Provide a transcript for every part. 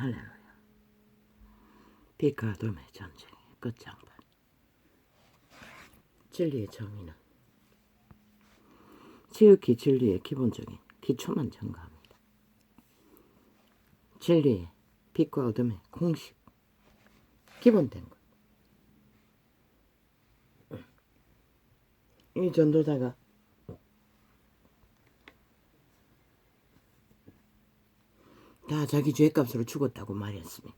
할렐루야. 빛과 어둠의 전쟁의 끝장판. 진리의 정의는 지극히 진리의 기본적인 기초만 증거합니다. 진리의 빛과 어둠의 공식, 기본된 것. 이 전도자가 다 자기 죄값으로 죽었다고 말했습니다.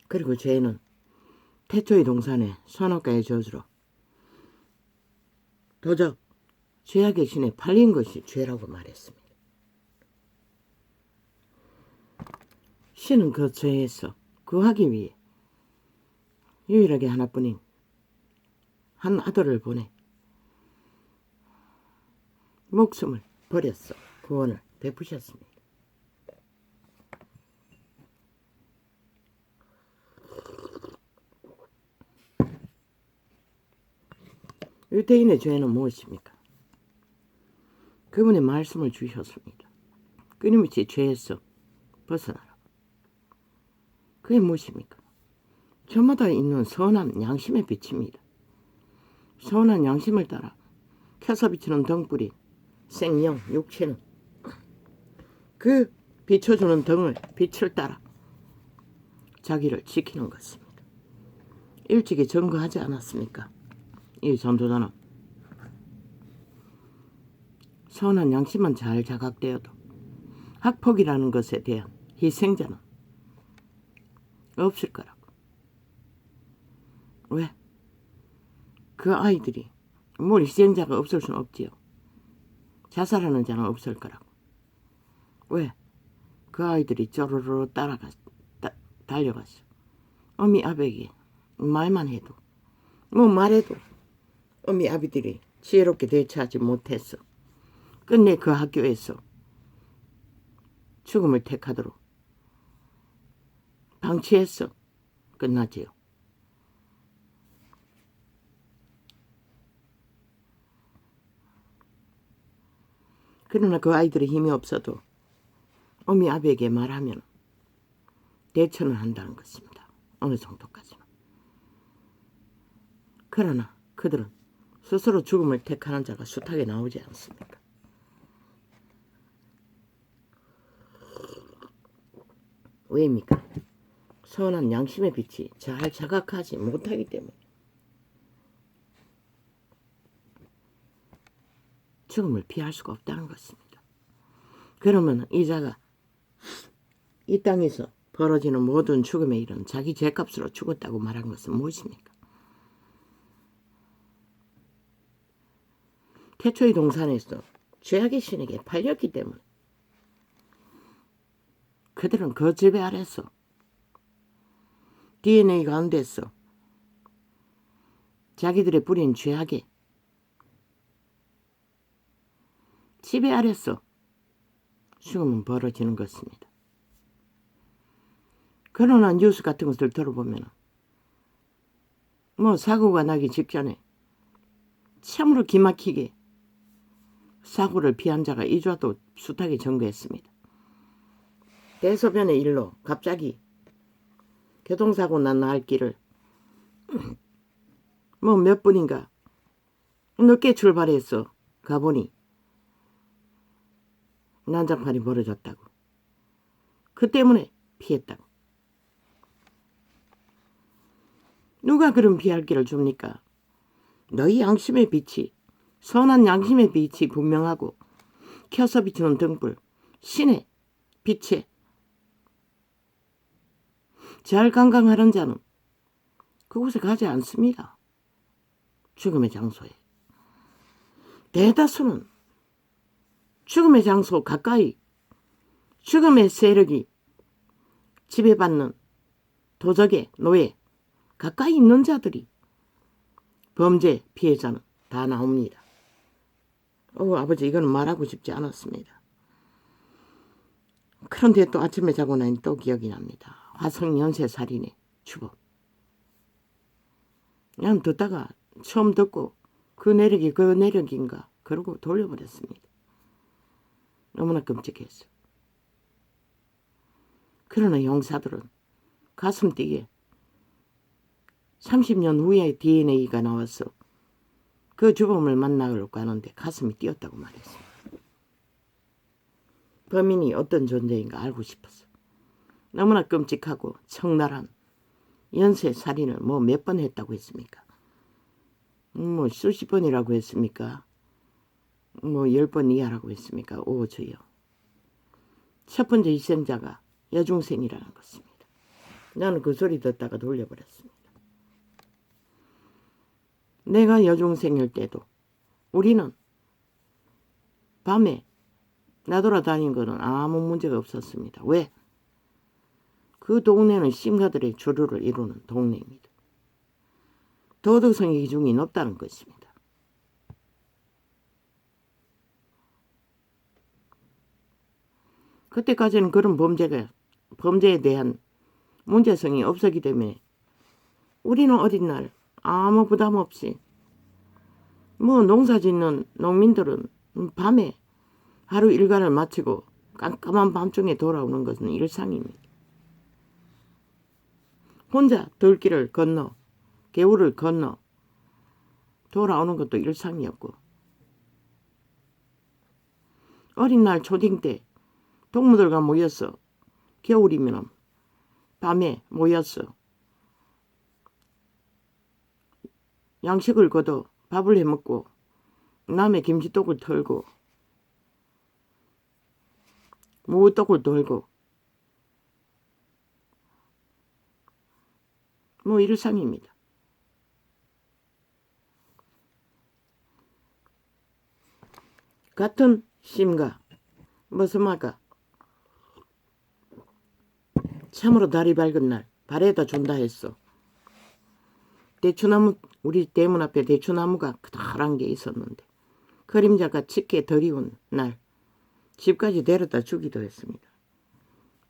그리고 죄는 태초의 동산의 선악과의 저주로 도적 죄악의 신에 팔린 것이 죄라고 말했습니다. 신은 그 죄에서 구하기 위해 유일하게 하나뿐인 한 아들을 보내 목숨을 버렸어 구원을 베푸셨습니다. 유대인의 죄는 무엇입니까? 그분의 말씀을 주셨습니다. 끊임없이 죄에서 벗어나라. 그게 무엇입니까? 저마다 있는 선한 양심의 빛입니다. 선한 양심을 따라 켜서 비치는 등불이 생명, 육체는 그 비춰주는 등을 빛을 따라 자기를 지키는 것입니다. 일찍이 증거하지 않았습니까? 이 전도자는 선한 양심은 잘 자각되어도 학폭이라는 것에 대한 희생자는 없을 거라고. 왜? 그 아이들이 뭘 희생자가 없을 수는 없지요. 자살하는 자는 없을 거라고. 왜? 그 아이들이 쪼르르 달려갔어. 어미 아베에게 말만 해도 말해도 어미 아비들이 지혜롭게 대처하지 못했어. 끝내 그 학교에서 죽음을 택하도록 방치했어. 끝나지요. 그러나 그 아이들의 힘이 없어도 어미 아비에게 말하면 대처는 한다는 것입니다. 어느 정도까지는. 그러나 그들은 스스로 죽음을 택하는 자가 숱하게 나오지 않습니까? 왜입니까? 선한 양심의 빛이 잘 자각하지 못하기 때문에 죽음을 피할 수가 없다는 것입니다. 그러면 이 자가 이 땅에서 벌어지는 모든 죽음의 일은 자기 죄값으로 죽었다고 말한 것은 무엇입니까? 태초의 동산에서 죄악의 신에게 팔렸기 때문에 그들은 그 지배 아래서 DNA 가운데서 자기들의 뿌린 죄악의 지배 아래서 죽음은 벌어지는 것입니다. 그러나 뉴스 같은 것을 들어보면 사고가 나기 직전에 참으로 기막히게 사고를 피한 자가 이주와도 숱하게 전거했습니다. 대소변의 일로 갑자기 교통사고 난 날길을 몇 분인가 늦게 출발해서 가보니 난장판이 벌어졌다고. 그 때문에 피했다고. 누가 그런 피할 길을 줍니까? 너희 양심의 빛이 선한 양심의 빛이 분명하고 켜서 비추는 등불 신의 빛에 잘 감각하는 자는 그곳에 가지 않습니다. 죽음의 장소에. 대다수는 죽음의 장소 가까이 죽음의 세력이 지배받는 도적의 노예 가까이 있는 자들이 범죄 피해자는 다 나옵니다. 아버지 이거는 말하고 싶지 않았습니다. 그런데 또 아침에 자고 나니 또 기억이 납니다. 화성 연쇄살인의 주범. 그냥 듣다가 처음 듣고 그 내력이 그 내력인가 그러고 돌려버렸습니다. 너무나 끔찍했어. 그러나 형사들은 가슴 뛰게 30년 후에 DNA가 나왔어. 그 주범을 만나려고 하는데 가슴이 뛰었다고 말했어. 범인이 어떤 존재인가 알고 싶었어. 너무나 끔찍하고 청나란 연쇄 살인을 뭐 몇 번 했다고 했습니까? 뭐 수십 번이라고 했습니까? 뭐 10번 이하라고 했습니까? 오 주여. 첫 번째 희생자가 여중생이라는 것입니다. 나는 그 소리 듣다가 돌려버렸습니다. 내가 여중생일 때도 우리는 밤에 나돌아다닌 거는 아무 문제가 없었습니다. 왜? 그 동네는 심가들의 주류를 이루는 동네입니다. 도덕성의 기준이 높다는 것입니다. 그때까지는 그런 범죄에 대한 문제성이 없었기 때문에 우리는 어린 날 아무 부담 없이 뭐 농사 짓는 농민들은 밤에 하루 일과를 마치고 깜깜한 밤중에 돌아오는 것은 일상입니다. 혼자 들길을 건너 개울을 건너 돌아오는 것도 일상이었고 어린 날 초딩 때 동무들과 모여서 겨울이면 밤에 모여서 양식을 거둬 밥을 해먹고 남의 김치떡을 털고 무떡을 돌고 뭐 일상입니다. 같은 심가 머스마가 참으로 달이 밝은 날 발에다 준다 했어. 대추나무 우리 대문 앞에 대추나무가 커다란 게 있었는데 그림자가 짙게 드리운 날 집까지 데려다 주기도 했습니다.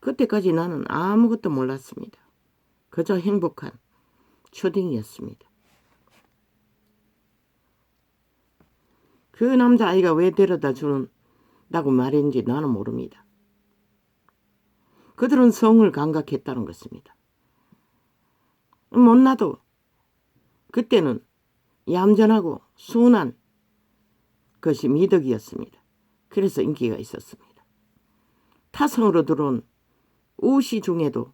그때까지 나는 아무것도 몰랐습니다. 그저 행복한 초딩이었습니다. 그 남자아이가 왜 데려다 준다고 말했는지 나는 모릅니다. 그들은 성을 감각했다는 것입니다. 못나도 그때는 얌전하고 순한 것이 미덕이었습니다. 그래서 인기가 있었습니다. 타성으로 들어온 우시 중에도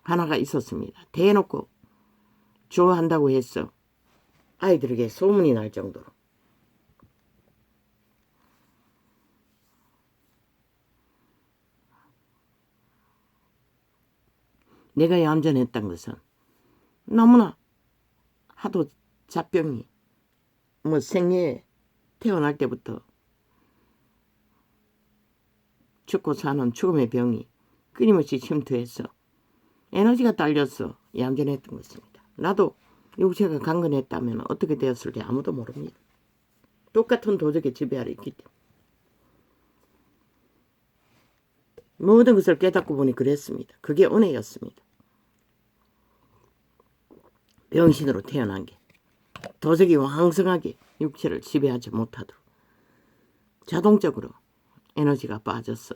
하나가 있었습니다. 대놓고 좋아한다고 해서 아이들에게 소문이 날 정도로. 내가 얌전했던 것은 너무나 하도 잡병이 뭐 생애에 태어날 때부터 죽고 사는 죽음의 병이 끊임없이 침투해서 에너지가 딸려서 얌전했던 것입니다. 나도 육체가 강건했다면 어떻게 되었을지 아무도 모릅니다. 똑같은 도적의 지배하에 있기 때문에. 모든 것을 깨닫고 보니 그랬습니다. 그게 은혜였습니다. 병신으로 태어난 게 도적이 왕성하게 육체를 지배하지 못하도록 자동적으로 에너지가 빠져서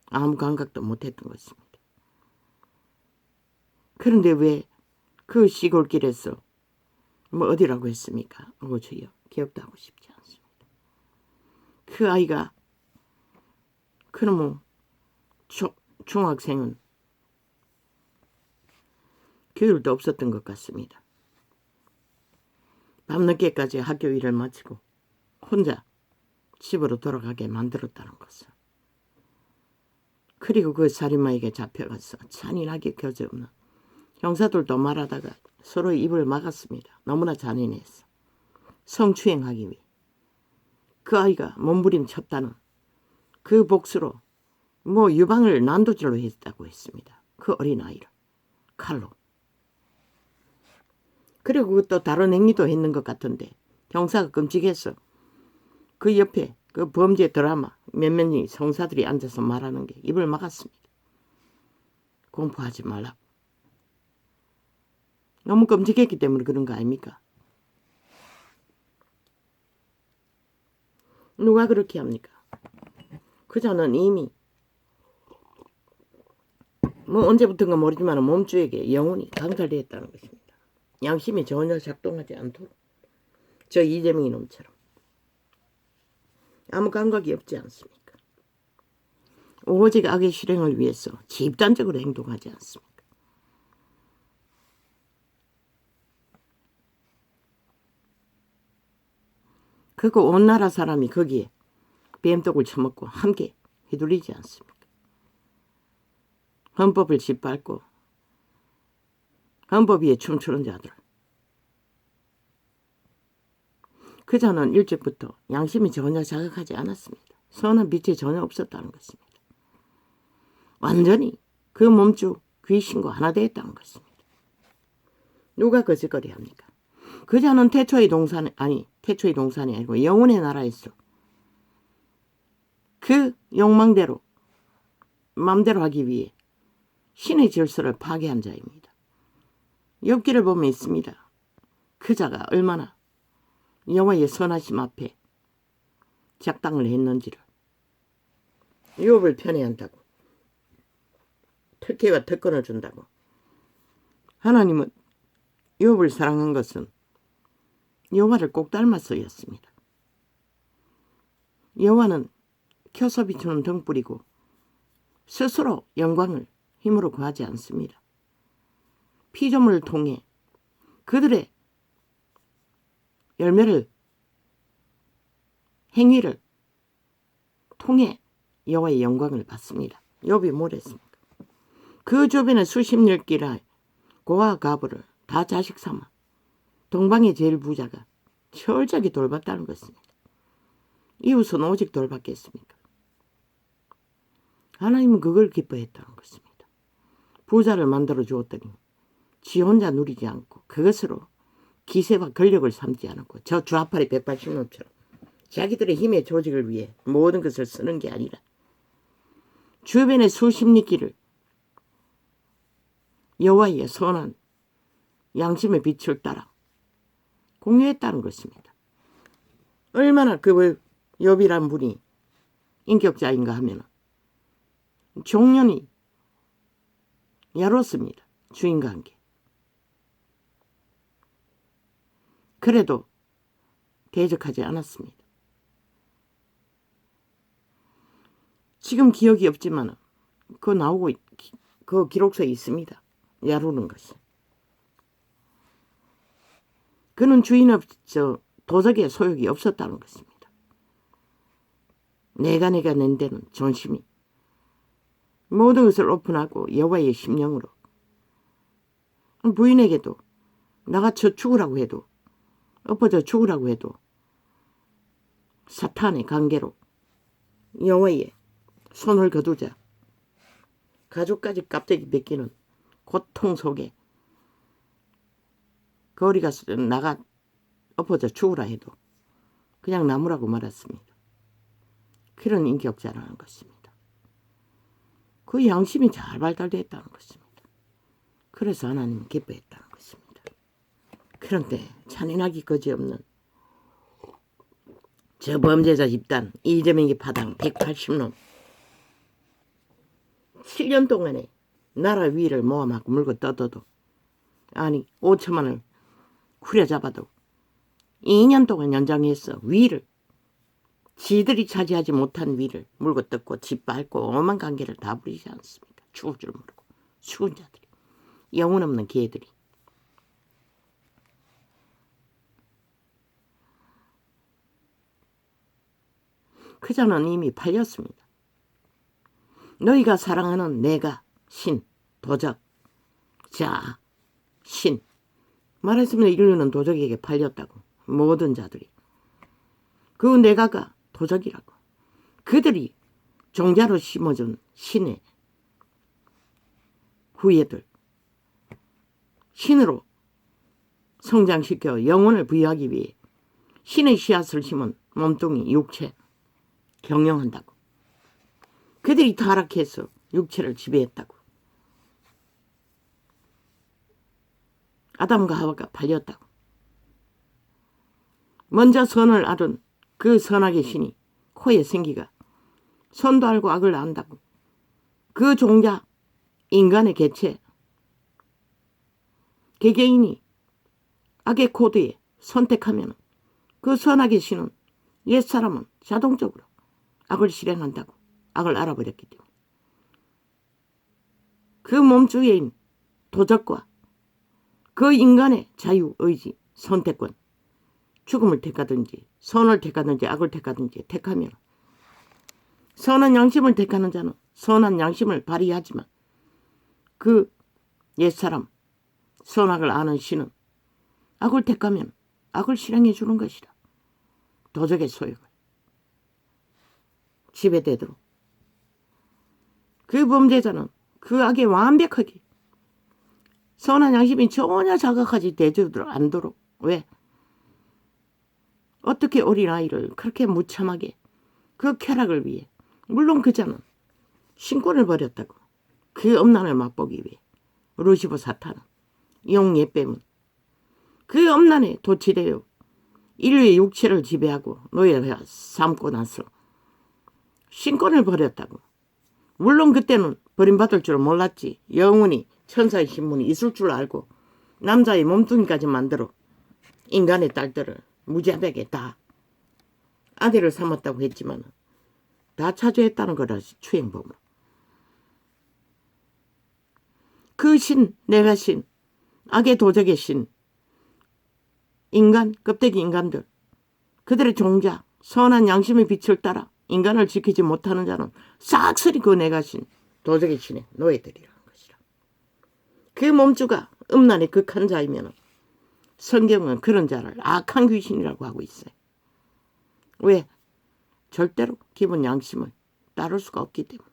아무 감각도 못했던 것입니다. 그런데 왜 그 시골길에서 뭐 어디라고 했습니까? 주여 기억도 하고 싶지 않습니다. 그 아이가 그놈의 중학생은 교육도 없었던 것 같습니다. 밤늦게까지 학교 일을 마치고 혼자 집으로 돌아가게 만들었다는 것을. 그리고 그 살인마에게 잡혀가서 잔인하게 겨져없는 형사들도 말하다가 서로 입을 막았습니다. 너무나 잔인했어. 성추행하기 위해. 그 아이가 몸부림쳤다는 그 복수로 뭐 유방을 난도질로 했다고 했습니다. 그 어린아이를 칼로. 그리고 그것도 다른 행위도 했는 것 같은데 형사가 끔찍했어. 그 옆에 그 범죄 드라마 몇몇 형사들이 앉아서 말하는 게 입을 막았습니다. 공포하지 말라고. 너무 끔찍했기 때문에 그런 거 아닙니까? 누가 그렇게 합니까? 그자는 이미 뭐 언제부턴가 모르지만 몸주에게 영혼이 강탈되었다는 것입니다. 양심이 전혀 작동하지 않도록 저 이재명이 놈처럼 아무 감각이 없지 않습니까? 오직 악의 실행을 위해서 집단적으로 행동하지 않습니까? 그리고 온 나라 사람이 거기에 뱀떡을 처먹고 함께 휘둘리지 않습니까? 헌법을 짓밟고 헌법 위에 춤추는 자들. 그자는 일찍부터 양심이 전혀 자극하지 않았습니다. 선한 빛이 전혀 없었다는 것입니다. 완전히 그 몸주 귀신과 하나 되었다는 것입니다. 누가 거짓거리 합니까? 그자는 태초의 동산이 아니고 영혼의 나라에서 그 욕망대로 마음대로 하기 위해 신의 질서를 파괴한 자입니다. 욥기를 보면 있습니다. 그자가 얼마나 여호와의 선하심 앞에 작당을 했는지를. 욥을 편애한다고, 특혜와 특권을 준다고. 하나님은 욥을 사랑한 것은 여호와를 꼭 닮아서였습니다. 여호와는 켜서 비추는 등불이고 스스로 영광을 힘으로 구하지 않습니다. 피조물을 통해 그들의 열매를, 행위를 통해 여호와의 영광을 받습니다. 욥이 뭘 했습니까? 그 주변에 수십 녀끼라 고와 가부를 다 자식 삼아 동방의 제일 부자가 철저하게 돌봤다는 것입니다. 이웃은 오직 돌봤겠습니까? 하나님은 그걸 기뻐했다는 것입니다. 부자를 만들어 주었더니 지 혼자 누리지 않고 그것으로 기세와 권력을 삼지 않았고 저 좌파리 180놈처럼 자기들의 힘의 조직을 위해 모든 것을 쓰는 게 아니라 주변의 수십 리끼를 여호와의 선한 양심의 빛을 따라 공유했다는 것입니다. 얼마나 그 욥이란 분이 인격자인가 하면 종년이 야롭습니다. 주인과 함께. 그래도 대적하지 않았습니다. 지금 기억이 없지만 그거 나오고 그 기록서에 있습니다. 야루는 것이. 그는 주인 없어 도적의 소욕이 없었다는 것입니다. 내가 낸 데는 전심이 모든 것을 오픈하고 여호와의 심령으로 부인에게도 나가쳐 죽으라고 해도 엎어져 죽으라고 해도 사탄의 관계로 여호와의 손을 거두자 가족까지 깝대기 벗기는 고통 속에 거리 가서 나가 엎어져 죽으라 해도 그냥 나무라고 말았습니다. 그런 인격자라는 것입니다. 그 양심이 잘 발달됐다는 것입니다. 그래서 하나님은 기뻐했다는 것입니다. 그런데 잔인하기 거지없는 저 범죄자 집단 이재명이 파당 180놈 7년 동안에 나라 위를 모아먹고 물고 뜯어도 아니 5천만을 후려잡아도 2년 동안 연장해서 위를 지들이 차지하지 못한 위를 물고 뜯고 짓밟고 오만 관계를 다 부리지 않습니까? 죽을 줄 모르고 죽은 자들이 영혼 없는 개들이. 그자는 이미 팔렸습니다. 너희가 사랑하는 내가 신, 도적, 자, 신. 말했으면 인류는 도적에게 팔렸다고. 모든 자들이. 그 내가가 도적이라고. 그들이 종자로 심어준 신의 후예들. 신으로 성장시켜 영혼을 부여하기 위해 신의 씨앗을 심은 몸뚱이, 육체 경영한다고. 그들이 타락해서 육체를 지배했다고. 아담과 하와가 팔렸다고. 먼저 선을 알은 그 선악의 신이 코에 생기가 선도 알고 악을 안다고. 그 종자, 인간의 개체, 개개인이 악의 코드에 선택하면 그 선악의 신은 옛사람은 자동적으로 악을 실행한다고. 악을 알아버렸기 때문에. 그 몸주인 도적과 그 인간의 자유의지, 선택권, 죽음을 택하든지 선을 택하든지 악을 택하든지 택하면 선한 양심을 택하는 자는 선한 양심을 발휘하지만 그 옛사람, 선악을 아는 신은 악을 택하면 악을 실행해 주는 것이라. 도적의 소욕을 지배되도록. 그 범죄자는 그 악에 완벽하게 선한 양심이 전혀 자각하지 되지도 않도록. 왜? 어떻게 어린아이를 그렇게 무참하게 그 쾌락을 위해, 물론 그자는 신권을 버렸다고. 그 엄난을 맛보기 위해 루시퍼 사탄은 용예뱀은 그 엄난에 도취되어 인류의 육체를 지배하고 노예 삼고 나서 신권을 버렸다고. 물론 그때는 버림받을 줄 몰랐지. 영원히 천사의 신분이 있을 줄 알고 남자의 몸뚱이까지 만들어 인간의 딸들을 무자비하게 다 아들을 삼았다고 했지만 다 차지했다는 거라. 추행범으로. 그 신, 내가 신, 악의 도적의 신, 인간, 껍데기 인간들, 그들의 종자, 선한 양심의 빛을 따라 인간을 지키지 못하는 자는 싹쓸이 그 내가 신, 도적의 신의 노예들이라는 것이라. 그 몸주가 음란의 극한 자이면 성경은 그런 자를 악한 귀신이라고 하고 있어요. 왜? 절대로 기본 양심을 따를 수가 없기 때문에.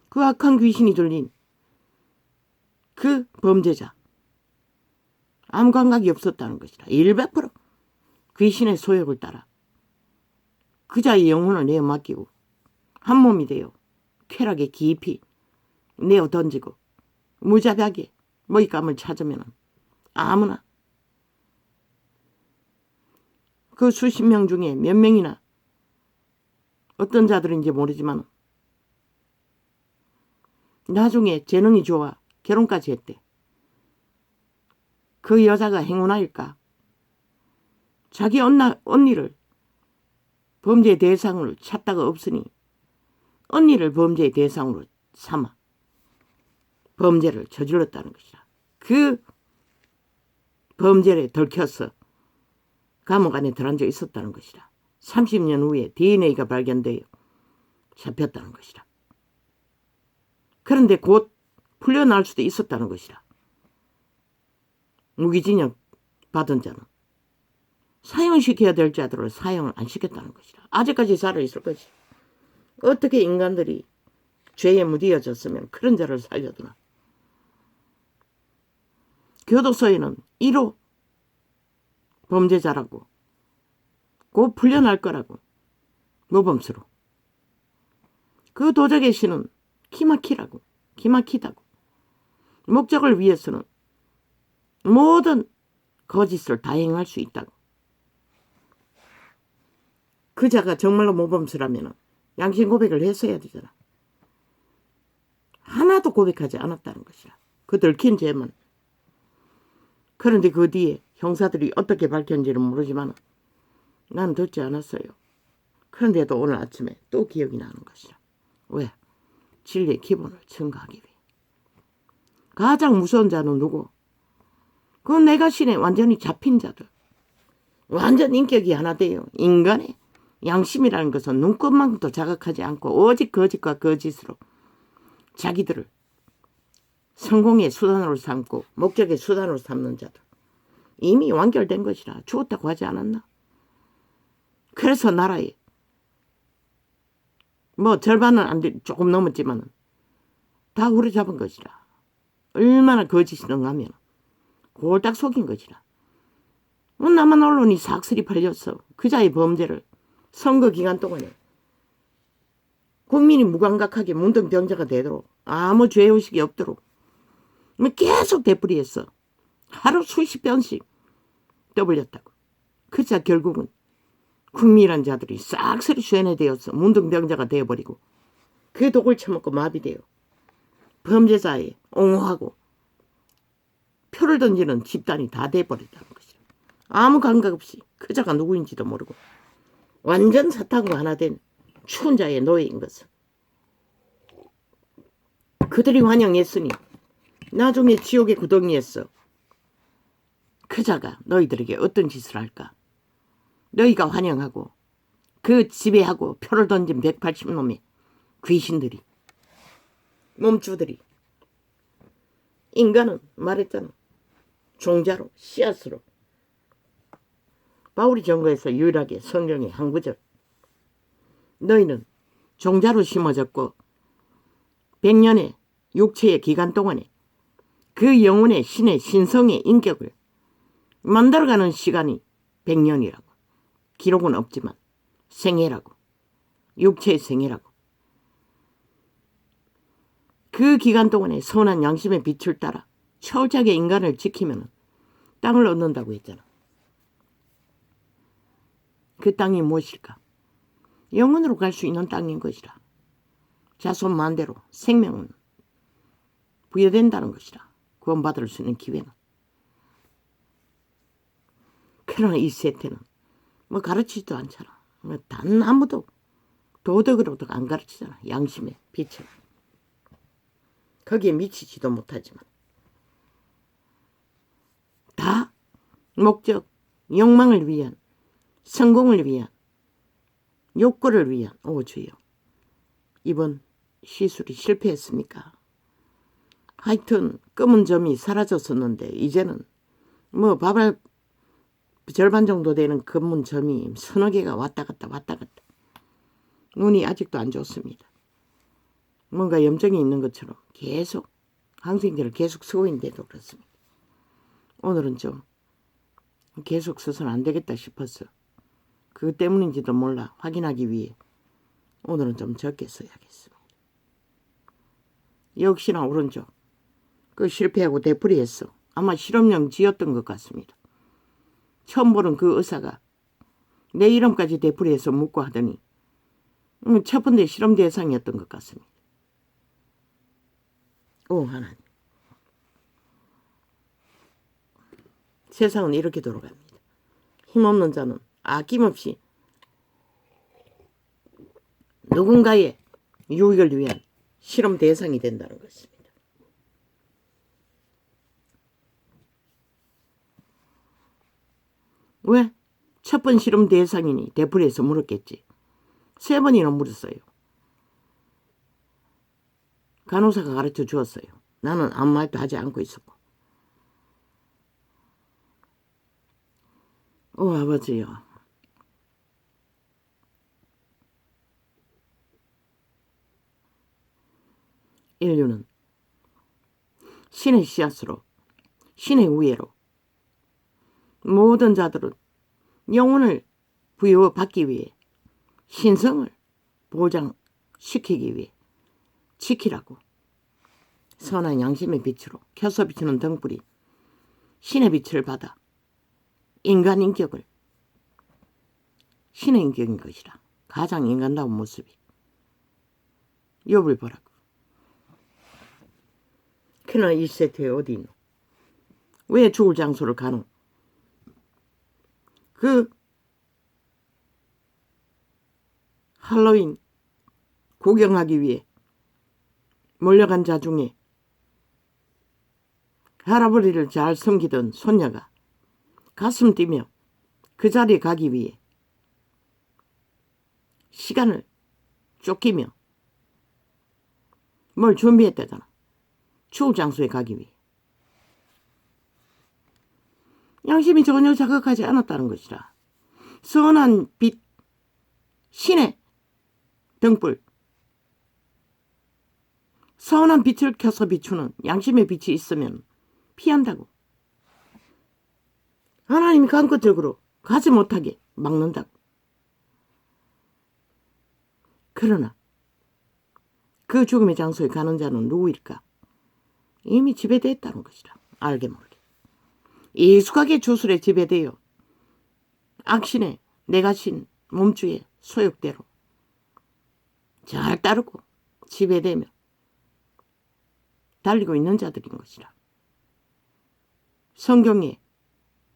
그 악한 귀신이 들린 그 범죄자, 아무 감각이 없었다는 것이라. 100% 귀신의 소욕을 따라 그자의 영혼을 내어 맡기고 한 몸이 되어 쾌락에 깊이 내어 던지고 무자비하게 먹잇감을 찾으면 아무나 그 수십 명 중에 몇 명이나 어떤 자들인지 모르지만 나중에 재능이 좋아 결혼까지 했대. 그 여자가 행운아일까? 자기 언니를 범죄의 대상으로 찾다가 없으니 언니를 범죄의 대상으로 삼아 범죄를 저질렀다는 것이라. 그 범죄를 들켜서 감옥 안에 들어앉아 있었다는 것이라. 30년 후에 DNA가 발견되어 잡혔다는 것이라. 그런데 곧 풀려날 수도 있었다는 것이라. 무기징역 받은 자는 사형시켜야 될 자들을 사형을 안 시켰다는 것이라. 아직까지 살아있을 것이라. 어떻게 인간들이 죄에 무디어졌으면 그런 자를 살려두나. 교도소에는 1호 범죄자라고 곧 풀려날 거라고 모범수로. 그 도적의 신은 기막히라고. 기막히다고. 목적을 위해서는 모든 거짓을 다 행할 수 있다고. 그 자가 정말로 모범수라면 양심 고백을 했어야 되잖아. 하나도 고백하지 않았다는 것이라. 그 들킨 죄만. 그런데 그 뒤에 형사들이 어떻게 밝혔는지는 모르지만 난 듣지 않았어요. 그런데도 오늘 아침에 또 기억이 나는 것이라. 왜? 진리의 기본을 증거하기 위해. 가장 무서운 자는 누구? 그 내가 신에 완전히 잡힌 자들. 완전 인격이 하나 돼요. 인간의 양심이라는 것은 눈꽃만큼도 자각하지 않고 오직 거짓과 거짓으로 자기들을 성공의 수단으로 삼고 목적의 수단으로 삼는 자들. 이미 완결된 것이라. 죽었다고 하지 않았나? 그래서 나라에 뭐 절반은 안 돼, 조금 넘었지만 다 후려잡은 것이라. 얼마나 거짓이 능하면 골딱 속인 것이라. 남한 언론이 삭슬이 팔렸어. 그자의 범죄를 선거 기간 동안에 국민이 무감각하게 문둥병자가 되도록 아무 죄의식이 없도록 계속 되풀이했어. 하루 수십 번씩 떠벌렸다고. 그자 결국은 국미란 자들이 싹쓸이 쇠뇌되어서 문둥병자가 되어버리고 그 독을 처먹고 마비되어 범죄자에 옹호하고 표를 던지는 집단이 다 돼버렸다는 것이죠. 아무 감각 없이 그자가 누구인지도 모르고 완전 사탄과 하나 된 추운 자의 노예인 것은 그들이 환영했으니 나중에 지옥의 구덩이에서 그자가 너희들에게 어떤 짓을 할까? 너희가 환영하고 그 지배하고 표를 던진 180놈의 귀신들이 몸주들이 인간은 말했잖아. 종자로 씨앗으로 바울이 전거에서 유일하게 성경의 한 구절 너희는 종자로 심어졌고 100년의 육체의 기간 동안에 그 영혼의 신의 신성의 인격을 만들어가는 시간이 100년이라고. 기록은 없지만 생애라고. 육체의 생애라고. 그 기간 동안에 선한 양심의 빛을 따라 철저하게 인간을 지키면 땅을 얻는다고 했잖아. 그 땅이 무엇일까? 영원으로 갈 수 있는 땅인 것이라. 자손 만대로 생명은 부여된다는 것이라. 구원받을 수 있는 기회는. 그러나 이 세태는 뭐 가르치지도 않잖아. 단 아무도 도덕으로도 안 가르치잖아. 양심의 빛을. 거기에 미치지도 못하지만 다 목적, 욕망을 위한, 성공을 위한, 욕구를 위한. 오 주여, 이번 시술이 실패했습니까? 하여튼 검은 점이 사라졌었는데 이제는 뭐 밥알 절반 정도 되는 검은 점이 서너 개가 왔다 갔다 왔다 갔다. 눈이 아직도 안 좋습니다. 뭔가 염증이 있는 것처럼 계속 항생제를 계속 쓰고 있는데도 그렇습니다. 오늘은 좀 계속 써서는 안 되겠다 싶어서 그것 때문인지도 몰라 확인하기 위해 오늘은 좀 적게 써야겠습니다. 역시나 오른쪽 그 실패하고 되풀이했어. 아마 실험용 지었던 것 같습니다. 처음 보는 그 의사가 내 이름까지 되풀이해서 묻고 하더니 첫 번째 실험 대상이었던 것 같습니다. 오 하나님, 세상은 이렇게 돌아갑니다. 힘없는 자는 아낌없이 누군가의 유익을 위한 실험 대상이 된다는 것입니다. 왜? 첫 번 실험 대상이니 되풀이해서 물었겠지. 3번이나 물었어요. 간호사가 가르쳐 주었어요. 나는 아무 말도 하지 않고 있었고. 오 아버지요, 인류는 신의 씨앗으로 신의 우애로 모든 자들은 영혼을 부여받기 위해 신성을 보장시키기 위해 지키라고 선한 양심의 빛으로 켜서 비추는 등불이 신의 빛을 받아 인간 인격을 신의 인격인 것이라. 가장 인간다운 모습이. 욥을 보라고. 그러나 이 세태에 어디 있노? 왜 죽을 장소를 가노? 그 할로윈 구경하기 위해 몰려간 자 중에 할아버지를 잘 섬기던 손녀가 가슴 뛰며 그 자리에 가기 위해 시간을 쫓기며 뭘 준비했다잖아. 추울 장소에 가기 위해. 양심이 전혀 자극하지 않았다는 것이라. 선한 빛, 신의 등불, 선한 빛을 켜서 비추는 양심의 빛이 있으면 피한다고. 하나님이 강권적으로 가지 못하게 막는다고. 그러나 그 죽음의 장소에 가는 자는 누구일까? 이미 지배되었다는 것이라. 알게 모르게. 익숙하게 주술에 지배되어 악신의 내가신 몸주의 소욕대로 잘 따르고 지배되며 달리고 있는 자들인 것이라. 성경에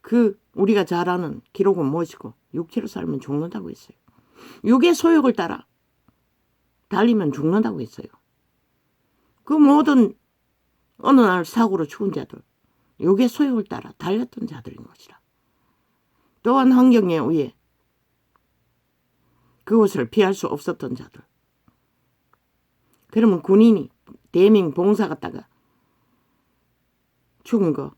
그 우리가 잘 아는 기록은 무엇이고 육체로 살면 죽는다고 했어요. 육의 소욕을 따라 달리면 죽는다고 했어요. 그 모든 어느 날 사고로 죽은 자들, 육의 소욕을 따라 달렸던 자들인 것이라. 또한 환경에 의해 그것을 피할 수 없었던 자들. 그러면 군인이 대명 봉사 갔다가 죽은 거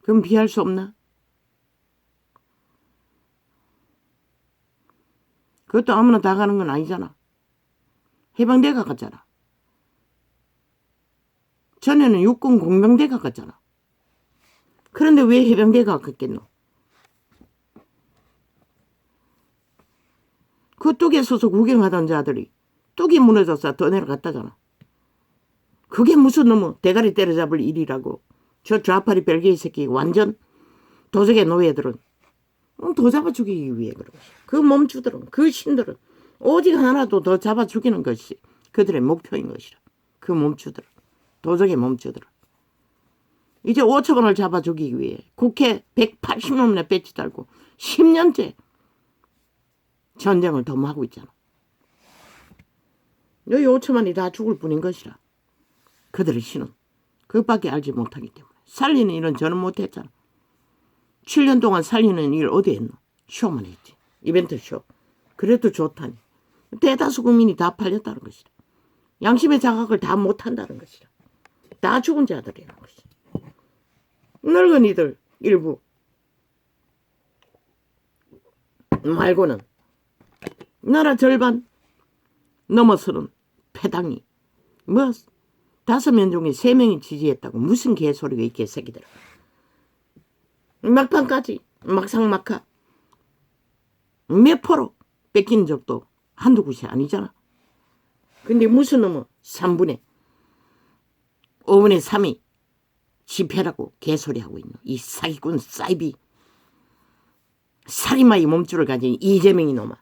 그럼 피할 수 없나? 그것도 아무나 다 가는 건 아니잖아. 해병대가 갔잖아. 전에는 육군 공병대가 갔잖아. 그런데 왜 해병대가 갔겠노? 그 뚝에 서서 구경하던 자들이 뚝이 무너져서 더 내려갔다잖아. 그게 무슨 놈의 대가리 때려잡을 일이라고. 저 좌파리 벨기에 새끼 완전 도적의 노예들은 더 잡아 죽이기 위해 그러고, 그 몸주들은, 그 신들은 오직 하나도 더 잡아 죽이는 것이 그들의 목표인 것이라. 그 몸주들은, 도적의 몸주들은 이제 5천원을 잡아 죽이기 위해 국회 180놈이나 배치 달고 10년째 전쟁을 도모하고 있잖아. 여기 5천만이 다 죽을 뿐인 것이라. 그들의 신은 그것밖에 알지 못하기 때문에. 살리는 일은 저는 못했잖아. 7년 동안 살리는 일 어디 했노? 쇼만 했지. 이벤트 쇼. 그래도 좋다니. 대다수 국민이 다 팔렸다는 것이라. 양심의 자각을 다 못한다는 것이라. 다 죽은 자들이라는 것이라. 늙은이들 일부 말고는 나라 절반 넘어서는 패당이 5명 중에 3명이 지지했다고. 무슨 개소리가 이 개새끼들아. 막판까지 막상막하 몇 프로 뺏긴 적도 한두 곳이 아니잖아. 근데 무슨 놈은 3분의 5분의 3이 집회라고 개소리하고 있노. 이 사기꾼 사이비 살인마의 몸줄을 가진 이재명이 놈아,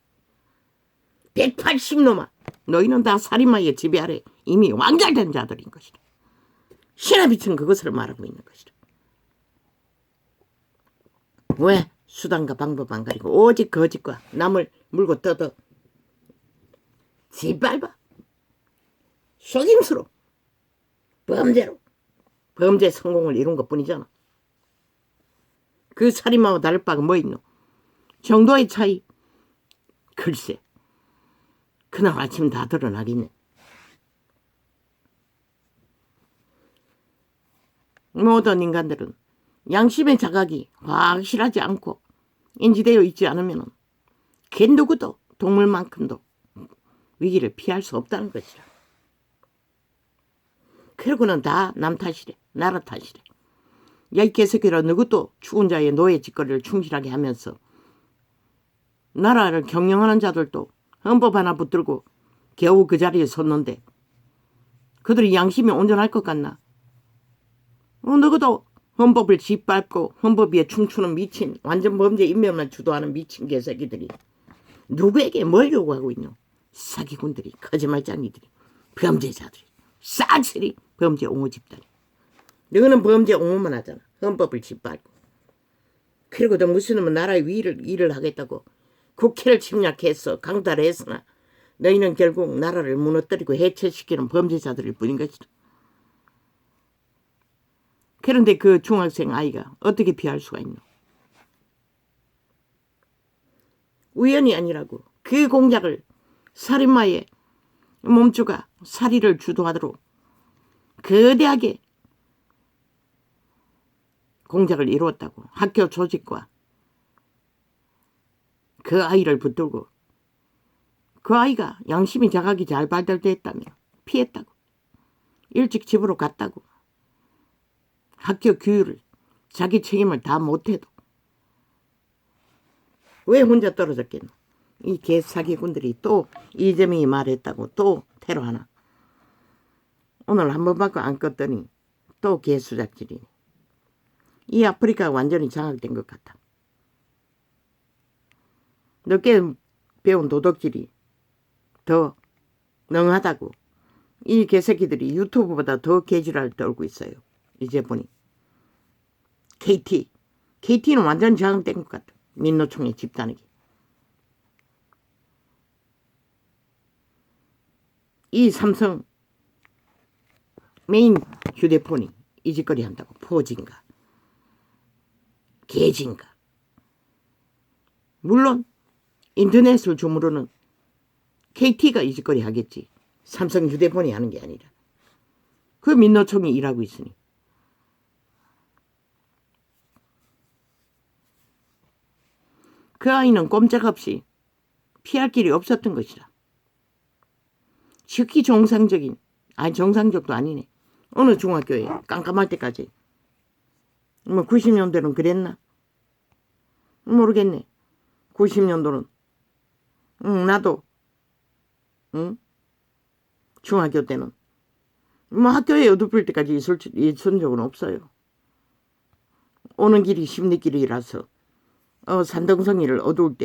180놈아, 너희는 다 살인마의 지배 아래 이미 완결된 자들인 것이다. 신하비층 그것을 말하고 있는 것이다. 왜? 수단과 방법 안 가리고 오직 거짓과 남을 물고 뜯어 짓밟아 속임수로 범죄로 범죄 성공을 이룬 것뿐이잖아. 그 살인마와 다를 바가 뭐 있노? 정도의 차이. 글쎄 그날 아침 다 드러나겠네. 모든 인간들은 양심의 자각이 확실하지 않고 인지되어 있지 않으면 그 누구도 동물만큼도 위기를 피할 수 없다는 것이라. 그러고는 다 남 탓이래. 나라 탓이래. 야 이 개새끼라, 누구도 죽은 자의 노예 짓거리를 충실하게 하면서 나라를 경영하는 자들도 헌법 하나 붙들고 겨우 그 자리에 섰는데 그들이 양심이 온전할 것 같나? 누구도 헌법을 짓밟고 헌법 위에 춤추는 미친 완전 범죄 인멸만 주도하는 미친 개새끼들이 누구에게 뭘 요구하고 있노? 사기꾼들이, 거짓말쟁이들이, 범죄자들이, 싹쓸이 범죄 옹호 집단이. 너는 범죄 옹호만 하잖아. 헌법을 짓밟고. 그리고도 무슨 놈은 나라의 일을 하겠다고 국회를 침략해서 강탈했으나 너희는 결국 나라를 무너뜨리고 해체시키는 범죄자들일 뿐인 것이다. 그런데 그 중학생 아이가 어떻게 피할 수가 있노? 우연이 아니라고. 그 공작을 살인마의 몸주가 살인을 주도하도록 거대하게 공작을 이루었다고. 학교 조직과 그 아이를 붙들고 그 아이가 양심이 자각이 잘 발달됐다면 피했다고. 일찍 집으로 갔다고. 학교 규율을 자기 책임을 다 못해도 왜 혼자 떨어졌겠노? 이 개사기꾼들이 또 이재명이 말했다고 또 테러하나. 오늘 한 번밖에 안 껐더니 또 개수작질이네. 이 아프리카가 완전히 장악된 것 같아. 늦게 배운 도덕질이 더 능하다고. 이 개새끼들이 유튜브보다 더 개지랄 떨고 있어요. 이제 보니. KT는 완전 저항된 것 같아. 민노총의 집단에게. 이 삼성 메인 휴대폰이 이 짓거리 한다고. 포진가 개진가. 물론 인터넷을 주무르는 KT가 이 짓거리 하겠지. 삼성 휴대폰이 하는 게 아니라. 그 민노총이 일하고 있으니. 그 아이는 꼼짝없이 피할 길이 없었던 것이다. 특히 정상적도 아니네. 어느 중학교에 깜깜할 때까지. 뭐 90년대는 그랬나? 모르겠네. 90년도는 나도 중학교 때는 뭐 학교에 어둡을 때까지 있은 적은 없어요. 오는 길이 심리길이라서 산등성이를 어두울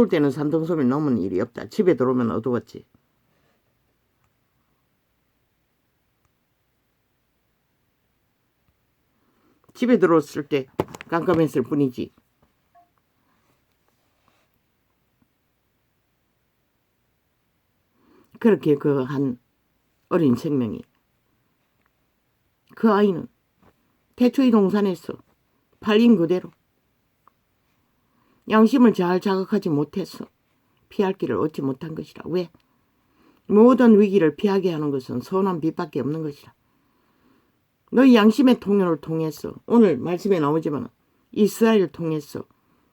때는 산등성을 넘은 일이 없다. 집에 들어오면 어두웠지. 집에 들어왔을 때 깜깜했을 뿐이지. 그렇게 그 한 어린 생명이, 그 아이는 태초의 동산에서 팔린 그대로 양심을 잘 자극하지 못해서 피할 길을 얻지 못한 것이라. 왜? 모든 위기를 피하게 하는 것은 선한 빛밖에 없는 것이라. 너희 양심의 통로를 통해서, 오늘 말씀에 나오지만 이스라엘을 통해서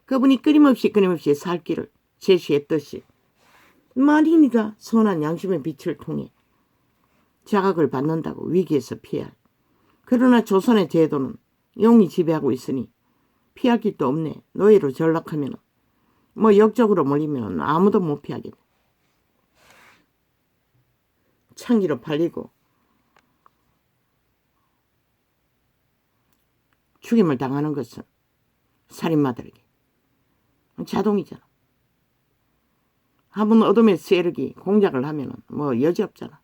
그분이 끊임없이 살 길을 제시했듯이 만인이가 선한 양심의 빛을 통해 자각을 받는다고. 위기에서 피할. 그러나 조선의 제도는 영이 지배하고 있으니 피할 길도 없네. 노예로 전락하면 뭐 역적으로 몰리면 아무도 못 피하겠네. 창기로 팔리고 죽임을 당하는 것은 살인마들에게 자동이잖아. 한번 어둠의 세력이 공작을 하면 뭐 여지없잖아.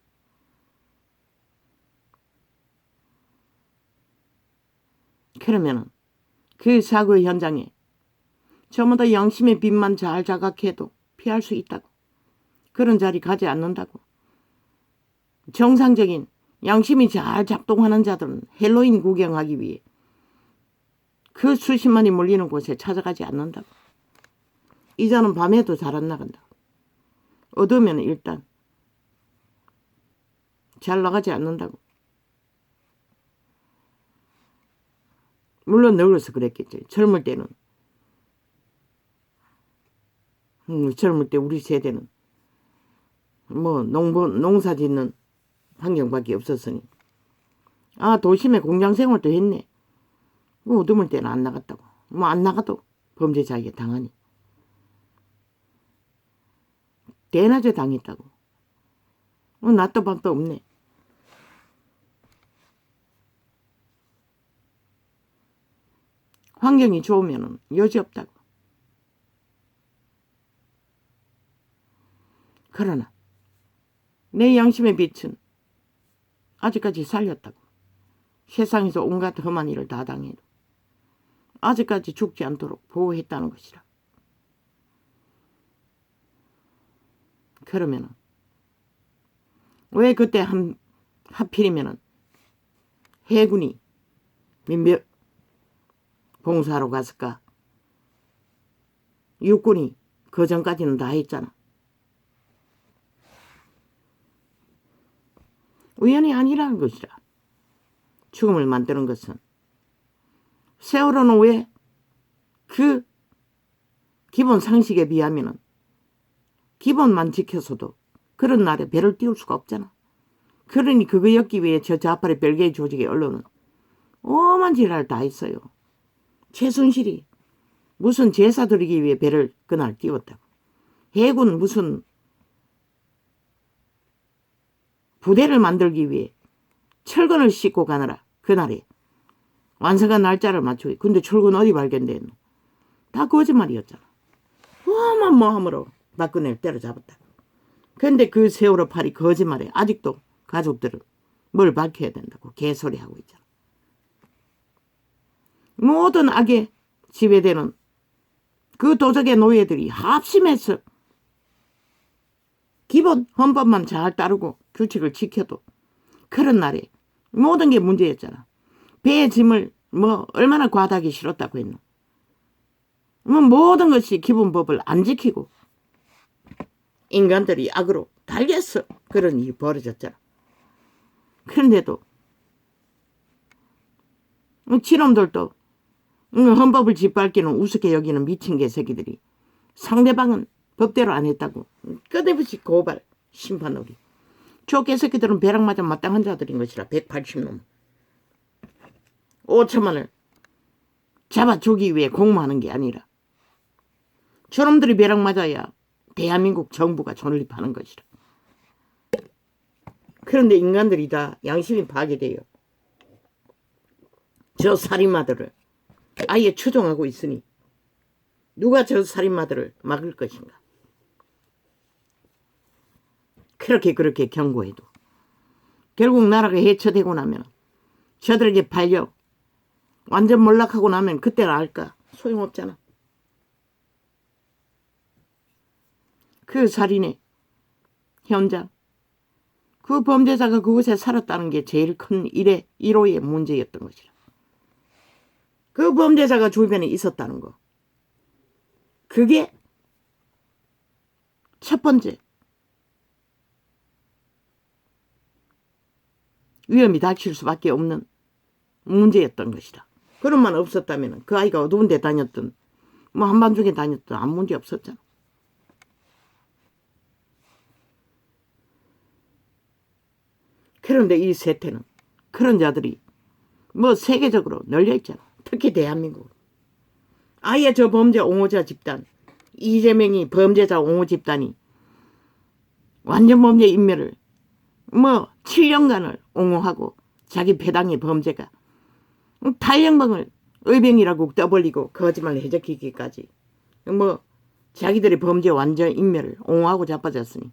그러면 그 사고의 현장에 전부 다 양심의 빛만 잘 자각해도 피할 수 있다고. 그런 자리 가지 않는다고. 정상적인 양심이 잘 작동하는 자들은 헬로윈 구경하기 위해 그 수십만이 몰리는 곳에 찾아가지 않는다고. 이자는 밤에도 잘 안 나간다. 어두우면 일단 잘 나가지 않는다고. 물론 늙어서 그랬겠지. 젊을 때는 젊을 때 우리 세대는 뭐 농사 짓는 환경밖에 없었으니. 도심에 공장 생활도 했네. 뭐 어두울 때는 안 나갔다고. 뭐 안 나가도 범죄자에게 당하니. 대낮에 당했다고. 낮도 밤도 없네. 환경이 좋으면 여지없다고. 그러나 내 양심의 빛은 아직까지 살렸다고. 세상에서 온갖 험한 일을 다 당해도 아직까지 죽지 않도록 보호했다는 것이라. 그러면 왜 그때 하필이면 해군이 봉사하러 갔을까? 육군이 그 전까지는 다 했잖아. 우연이 아니라는 것이라. 죽음을 만드는 것은. 세월호는 왜 그 기본 상식에 비하면 기본만 지켜서도 그런 날에 배를 띄울 수가 없잖아. 그러니 그거 엮기 위해 저 좌파의 별개의 조직의 언론은 오만 지랄 다 했어요. 최순실이 무슨 제사 드리기 위해 배를 그날 띄웠다고. 해군 무슨 부대를 만들기 위해 철근을 싣고 가느라 그날에 완성한 날짜를 맞추고. 근데 철근 어디 발견됐노? 다 거짓말이었잖아. 어마어마함으로 박근혜를 때려잡았다. 그런데 그 세월호 팔이 거짓말에 아직도 가족들은 뭘 밝혀야 된다고 개소리하고 있잖아. 모든 악에 지배되는 그 도적의 노예들이 합심해서 기본 헌법만 잘 따르고 규칙을 지켜도 그런 날에 모든 게 문제였잖아. 배의 짐을 얼마나 과다하게 실었다고 했노. 모든 것이 기본법을 안 지키고 인간들이 악으로 달렸어. 그런 일이 벌어졌잖아. 그런데도 지놈들도 헌법을 짓밟기는 우습게 여기는 미친 개새끼들이 상대방은 법대로 안 했다고 끝없이 고발, 심판놀이. 저 개새끼들은 배락 맞아 마땅한 자들인 것이라 180놈. 5천만을 잡아주기 위해 공모하는 게 아니라 저놈들이 배락 맞아야 대한민국 정부가 존립하는 것이라. 그런데 인간들이 다 양심이 파괴돼요. 저 살인마들을 아예 추종하고 있으니 누가 저 살인마들을 막을 것인가. 그렇게 경고해도 결국 나라가 해체되고 나면 저들에게 팔려 완전 몰락하고 나면 그때는 알까. 소용없잖아. 그 살인의 현장, 그 범죄자가 그곳에 살았다는 게 제일 큰 1호의 문제였던 것이라. 그 범죄자가 주변에 있었다는 거, 그게 첫 번째 위험이 닥칠 수밖에 없는 문제였던 것이다. 그런만 없었다면 그 아이가 어두운 데 다녔든 한밤중에 다녔든 아무 문제 없었잖아. 그런데 이 세태는 그런 자들이 세계적으로 널려있잖아. 특히 대한민국. 아예 저 범죄 옹호자 집단, 이재명이 범죄자 옹호 집단이 완전 범죄 인멸을 7년간을 옹호하고 자기 배당의 범죄가 탈영방을 의병이라고 떠벌리고 거짓말 해적히기까지 자기들의 범죄 완전 인멸을 옹호하고 자빠졌으니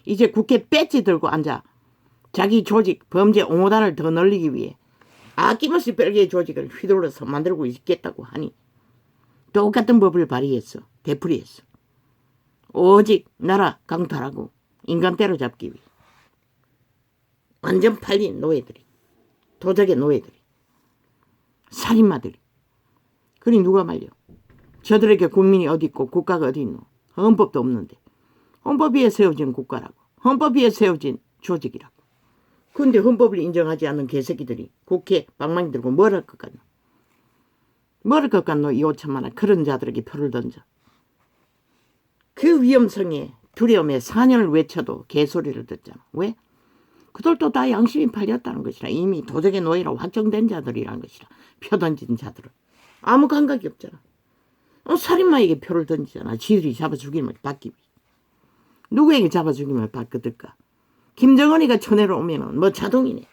이제 국회 배지 들고 앉아 자기 조직 범죄 옹호단을 더 늘리기 위해 아낌없이 별개의 조직을 휘둘러서 만들고 있겠다고 하니 똑같은 법을 발의했어. 되풀이했어. 오직 나라 강탈하고 인간 때려잡기 위해. 완전 팔린 노예들이, 도적의 노예들이, 살인마들이. 그러니 누가 말려. 저들에게 국민이 어디 있고 국가가 어디 있노. 헌법도 없는데. 헌법 위에 세워진 국가라고. 헌법 위에 세워진 조직이라고. 그런데 헌법을 인정하지 않는 개새끼들이 국회 방망이 들고 뭘 할 것 같노. 뭘 할 것 같노. 이 5천만원 그런 자들에게 표를 던져. 그 위험성에 두려움에 4년을 외쳐도 개소리를 듣잖아. 왜? 그들도 다 양심이 팔렸다는 것이라. 이미 도적의 노예로 확정된 자들이라는 것이라. 표 던진 자들은 아무 감각이 없잖아. 살인마에게 표를 던지잖아. 지들이 잡아 죽임을 받기 위해. 누구에게 잡아 죽임을 받거들까. 김정은이가 천혜로 오면은 자동이네.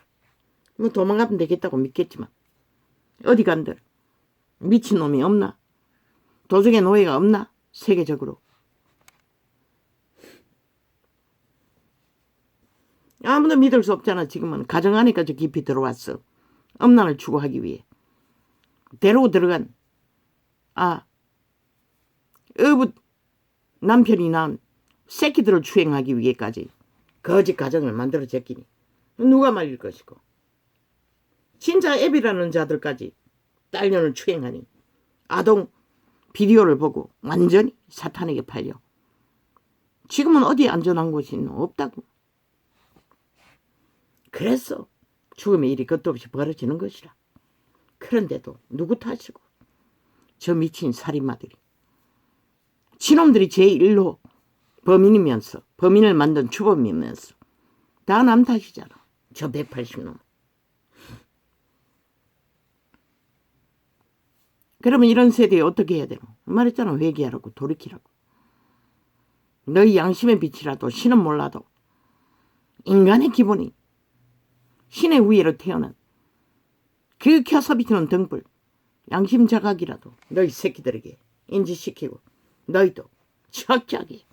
도망가면 되겠다고 믿겠지만 어디 간들 미친놈이 없나? 도적의 노예가 없나? 세계적으로. 아무도 믿을 수 없잖아. 지금은 가정 안에까지 깊이 들어왔어. 엄난을 추구하기 위해. 데리고 들어간 어부 남편이 낳은 새끼들을 추행하기 위해까지 거짓 가정을 만들어 제끼니 누가 말릴 것이고. 진짜 애비라는 자들까지 딸년을 추행하니 아동 비디오를 보고 완전히 사탄에게 팔려. 지금은 어디 안전한 곳이 없다고. 그래서 죽음의 일이 끝도 없이 벌어지는 것이라. 그런데도 누구 탓이고 저 미친 살인마들이 지놈들이 제1호 범인이면서 범인을 만든 주범이면서 다 남 탓이잖아. 저 180놈. 그러면 이런 세대에 어떻게 해야 되노? 말했잖아. 회개하라고 돌이키라고. 너희 양심의 빛이라도 신은 몰라도 인간의 기본이 신의 위에로 태어난 그 켜서 비치는 등불 양심 자각이라도 너희 새끼들에게 인지시키고 너희도 철저하게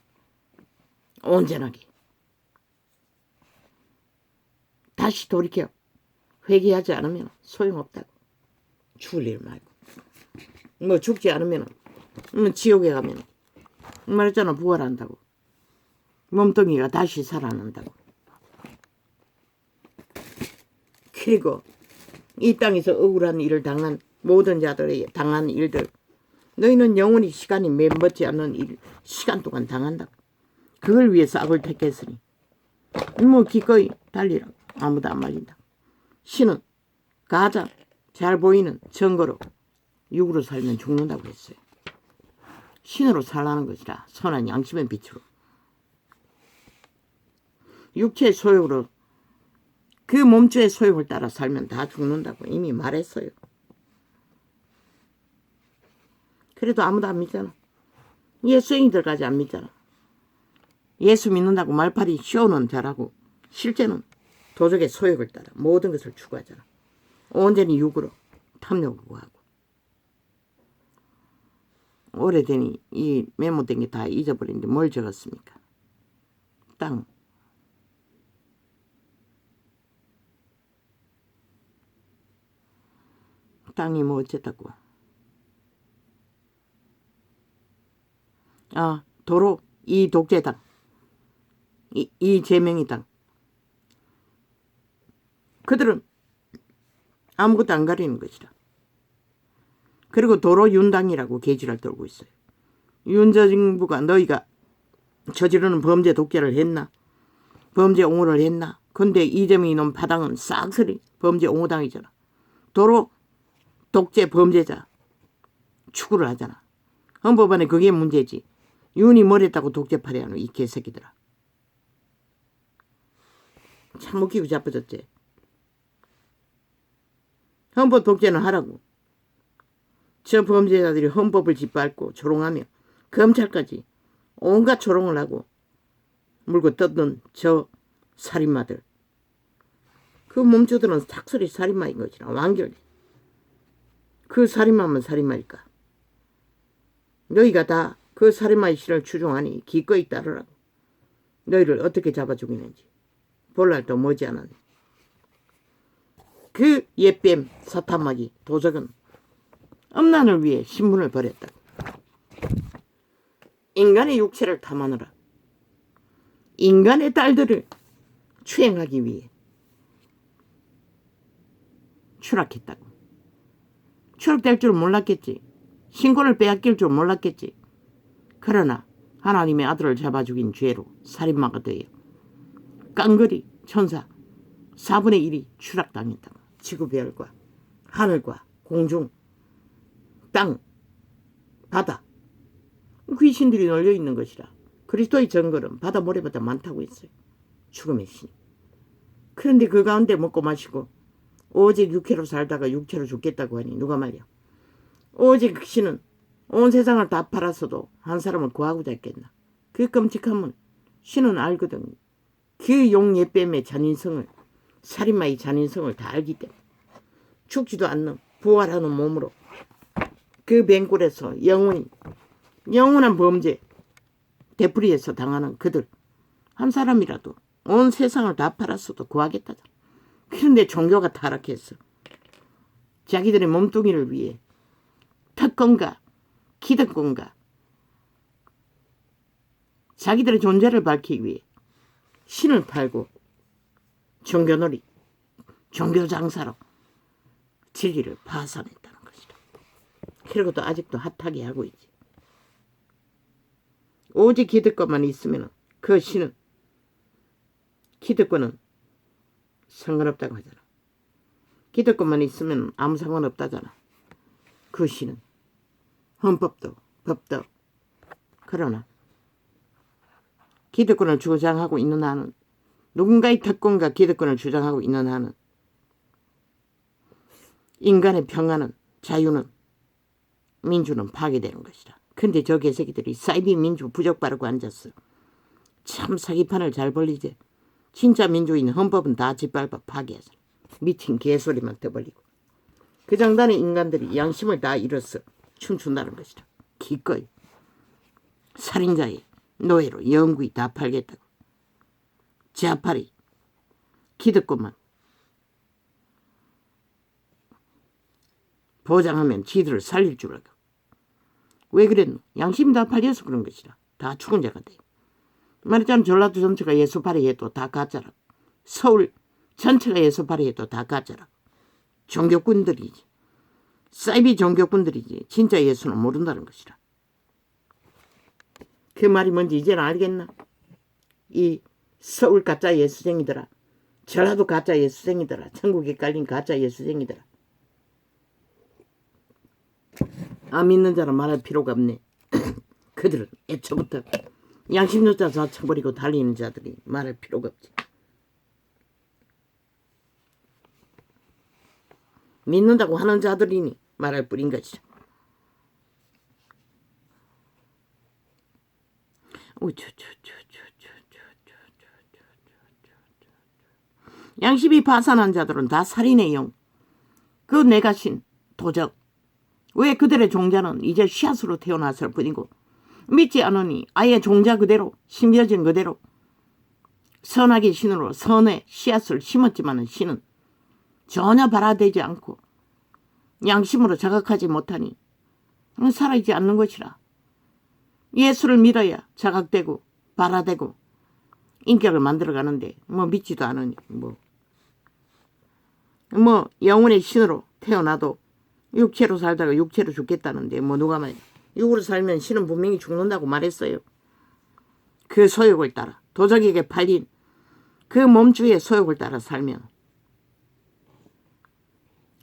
온전하게 다시 돌이켜 회개하지 않으면 소용없다고. 죽을 일 말고 뭐 죽지 않으면 지옥에 가면 말했잖아 부활한다고. 몸뚱이가 다시 살아난다고. 그리고 이 땅에서 억울한 일을 당한 모든 자들에게 당한 일들 너희는 영원히 시간이 맴벗지 않는 일 시간 동안 당한다고. 그걸 위해서 악을 택했으니 뭐 기꺼이 달리라고. 아무도 안 말린다. 신은 가장 잘 보이는 증거로 육으로 살면 죽는다고 했어요. 신으로 살라는 것이라 선한 양심의 빛으로. 육체의 소욕으로 그 몸체의 소욕을 따라 살면 다 죽는다고 이미 말했어요. 그래도 아무도 안 믿잖아. 예수인들까지 안 믿잖아. 예수 믿는다고 말팔이 쇼는 잘하고 실제는 도적의 소욕을 따라 모든 것을 추구하잖아. 온전히 육으로 탐욕을 구하고. 오래되니 이 메모된 게 다 잊어버리는데 뭘 적었습니까? 땅. 땅이 뭐 어쨌다고. 도로 이 독재당. 이 제명이 당. 그들은 아무것도 안 가리는 것이라. 그리고 도로 윤당이라고 개지랄 떨고 있어요. 윤정부가 너희가 저지르는 범죄 독재를 했나? 범죄 옹호를 했나? 근데 이재명이 놈 파당은 싹쓸이 범죄 옹호당이잖아. 도로 독재 범죄자 추구를 하잖아. 헌법안에 그게 문제지. 윤이 뭘 했다고 독재파리 하노 이 개새끼들아. 참 웃기고 자빠졌지. 헌법 독재는 하라고. 저 범죄자들이 헌법을 짓밟고 조롱하며 검찰까지 온갖 조롱을 하고 물고 뜯는 저 살인마들. 그 몸주들은 삭소리 살인마인 것이라 완결돼. 그 살인마면 살인마일까. 너희가 다 그 살인마의 실을 추종하니 기꺼이 따르라고. 너희를 어떻게 잡아 죽이는지 볼 날도 머지않았네. 그 옛뱀 사탄마귀 도적은 음란을 위해 신분을 버렸다. 인간의 육체를 탐하느라 인간의 딸들을 추행하기 위해 추락했다고. 추락될 줄 몰랐겠지. 신권을 빼앗길 줄 몰랐겠지. 그러나 하나님의 아들을 잡아 죽인 죄로 살인마가 되어 깡그리 천사 4분의 1이 추락당했다고. 지구별과 하늘과 공중 땅 바다 귀신들이 널려있는 것이라. 그리스도의 정글은 바다 모래보다 많다고 했어요. 죽음의 신. 그런데 그 가운데 먹고 마시고 오직 육체로 살다가 육체로 죽겠다고 하니 누가 말이야. 오직 그 신은 온 세상을 다 팔았어도 한 사람을 구하고자 했겠나. 그 끔찍함은 신은 알거든. 그 용예뱀의 잔인성을 살인마의 잔인성을 다 알기 때문에 죽지도 않는 부활하는 몸으로 그 뱅골에서 영원한 범죄 되풀이해서 당하는 그들 한 사람이라도 온 세상을 다 팔았어도 구하겠다자. 그런데 종교가 타락했어. 자기들의 몸뚱이를 위해 특권과 기득권과 자기들의 존재를 밝히기 위해 신을 팔고 종교놀이, 종교장사로 진리를 파산했다는 것이다. 그리고 또 아직도 핫하게 하고 있지. 오직 기득권만 있으면 그 신은 기득권은 상관없다고 하잖아. 기득권만 있으면 아무 상관없다잖아. 그 신은 헌법도 법도. 그러나 기득권을 주장하고 있는 한은 누군가의 특권과 기득권을 주장하고 있는 한은 인간의 평화는 자유는 민주는 파괴되는 것이다. 근데 저 개새끼들이 사이비 민주 부적 바르고 앉았어. 참 사기판을 잘 벌리지. 진짜 민주인 헌법은 다 짓밟아 파괴해서 미친 개소리만 떠벌리고 그 장단의 인간들이 양심을 다 잃었어 춤춘다는 것이다. 기꺼이 살인자의 노예로 영구히 다 팔겠다고. 자팔이 기득권만 보장하면 지들을 살릴 줄 알고. 왜 그랬노? 양심 다 팔려서 그런 것이라. 다 죽은 자가 돼. 말했잖아. 전라도 전체가 예수팔이 해도 다 가짜라. 서울 전체가 예수팔이 해도 다 가짜라. 종교꾼들이지. 사이비 종교꾼들이지. 진짜 예수는 모른다는 것이라. 그 말이 뭔지 이제는 알겠나? 이 서울 가짜 예수쟁이들아. 전라도 가짜 예수쟁이들아. 천국에 깔린 가짜 예수쟁이들아. 안 믿는 자라 말할 필요가 없네. 그들은 애초부터 양심조차 다 쳐버리고 달리는 자들이 말할 필요가 없지. 믿는다고 하는 자들이니 말할 뿐인 것이죠. 양심이 파산한 자들은 다 살인의 영. 그 내가 신 도적. 왜 그들의 종자는 이제 씨앗으로 태어났을 뿐이고 믿지 않으니 아예 종자 그대로 심겨진 그대로 선악의 신으로 선의 씨앗을 심었지만 신은 전혀 발화되지 않고 양심으로 자각하지 못하니 살아있지 않는 것이라. 예수를 믿어야 자각되고 발화되고 인격을 만들어가는데 믿지도 않으니 영혼의 신으로 태어나도 육체로 살다가 육체로 죽겠다는데 누가 말이야. 육으로 살면 신은 분명히 죽는다고 말했어요. 그 소욕을 따라 도적에게 팔린 그 몸주의 소욕을 따라 살면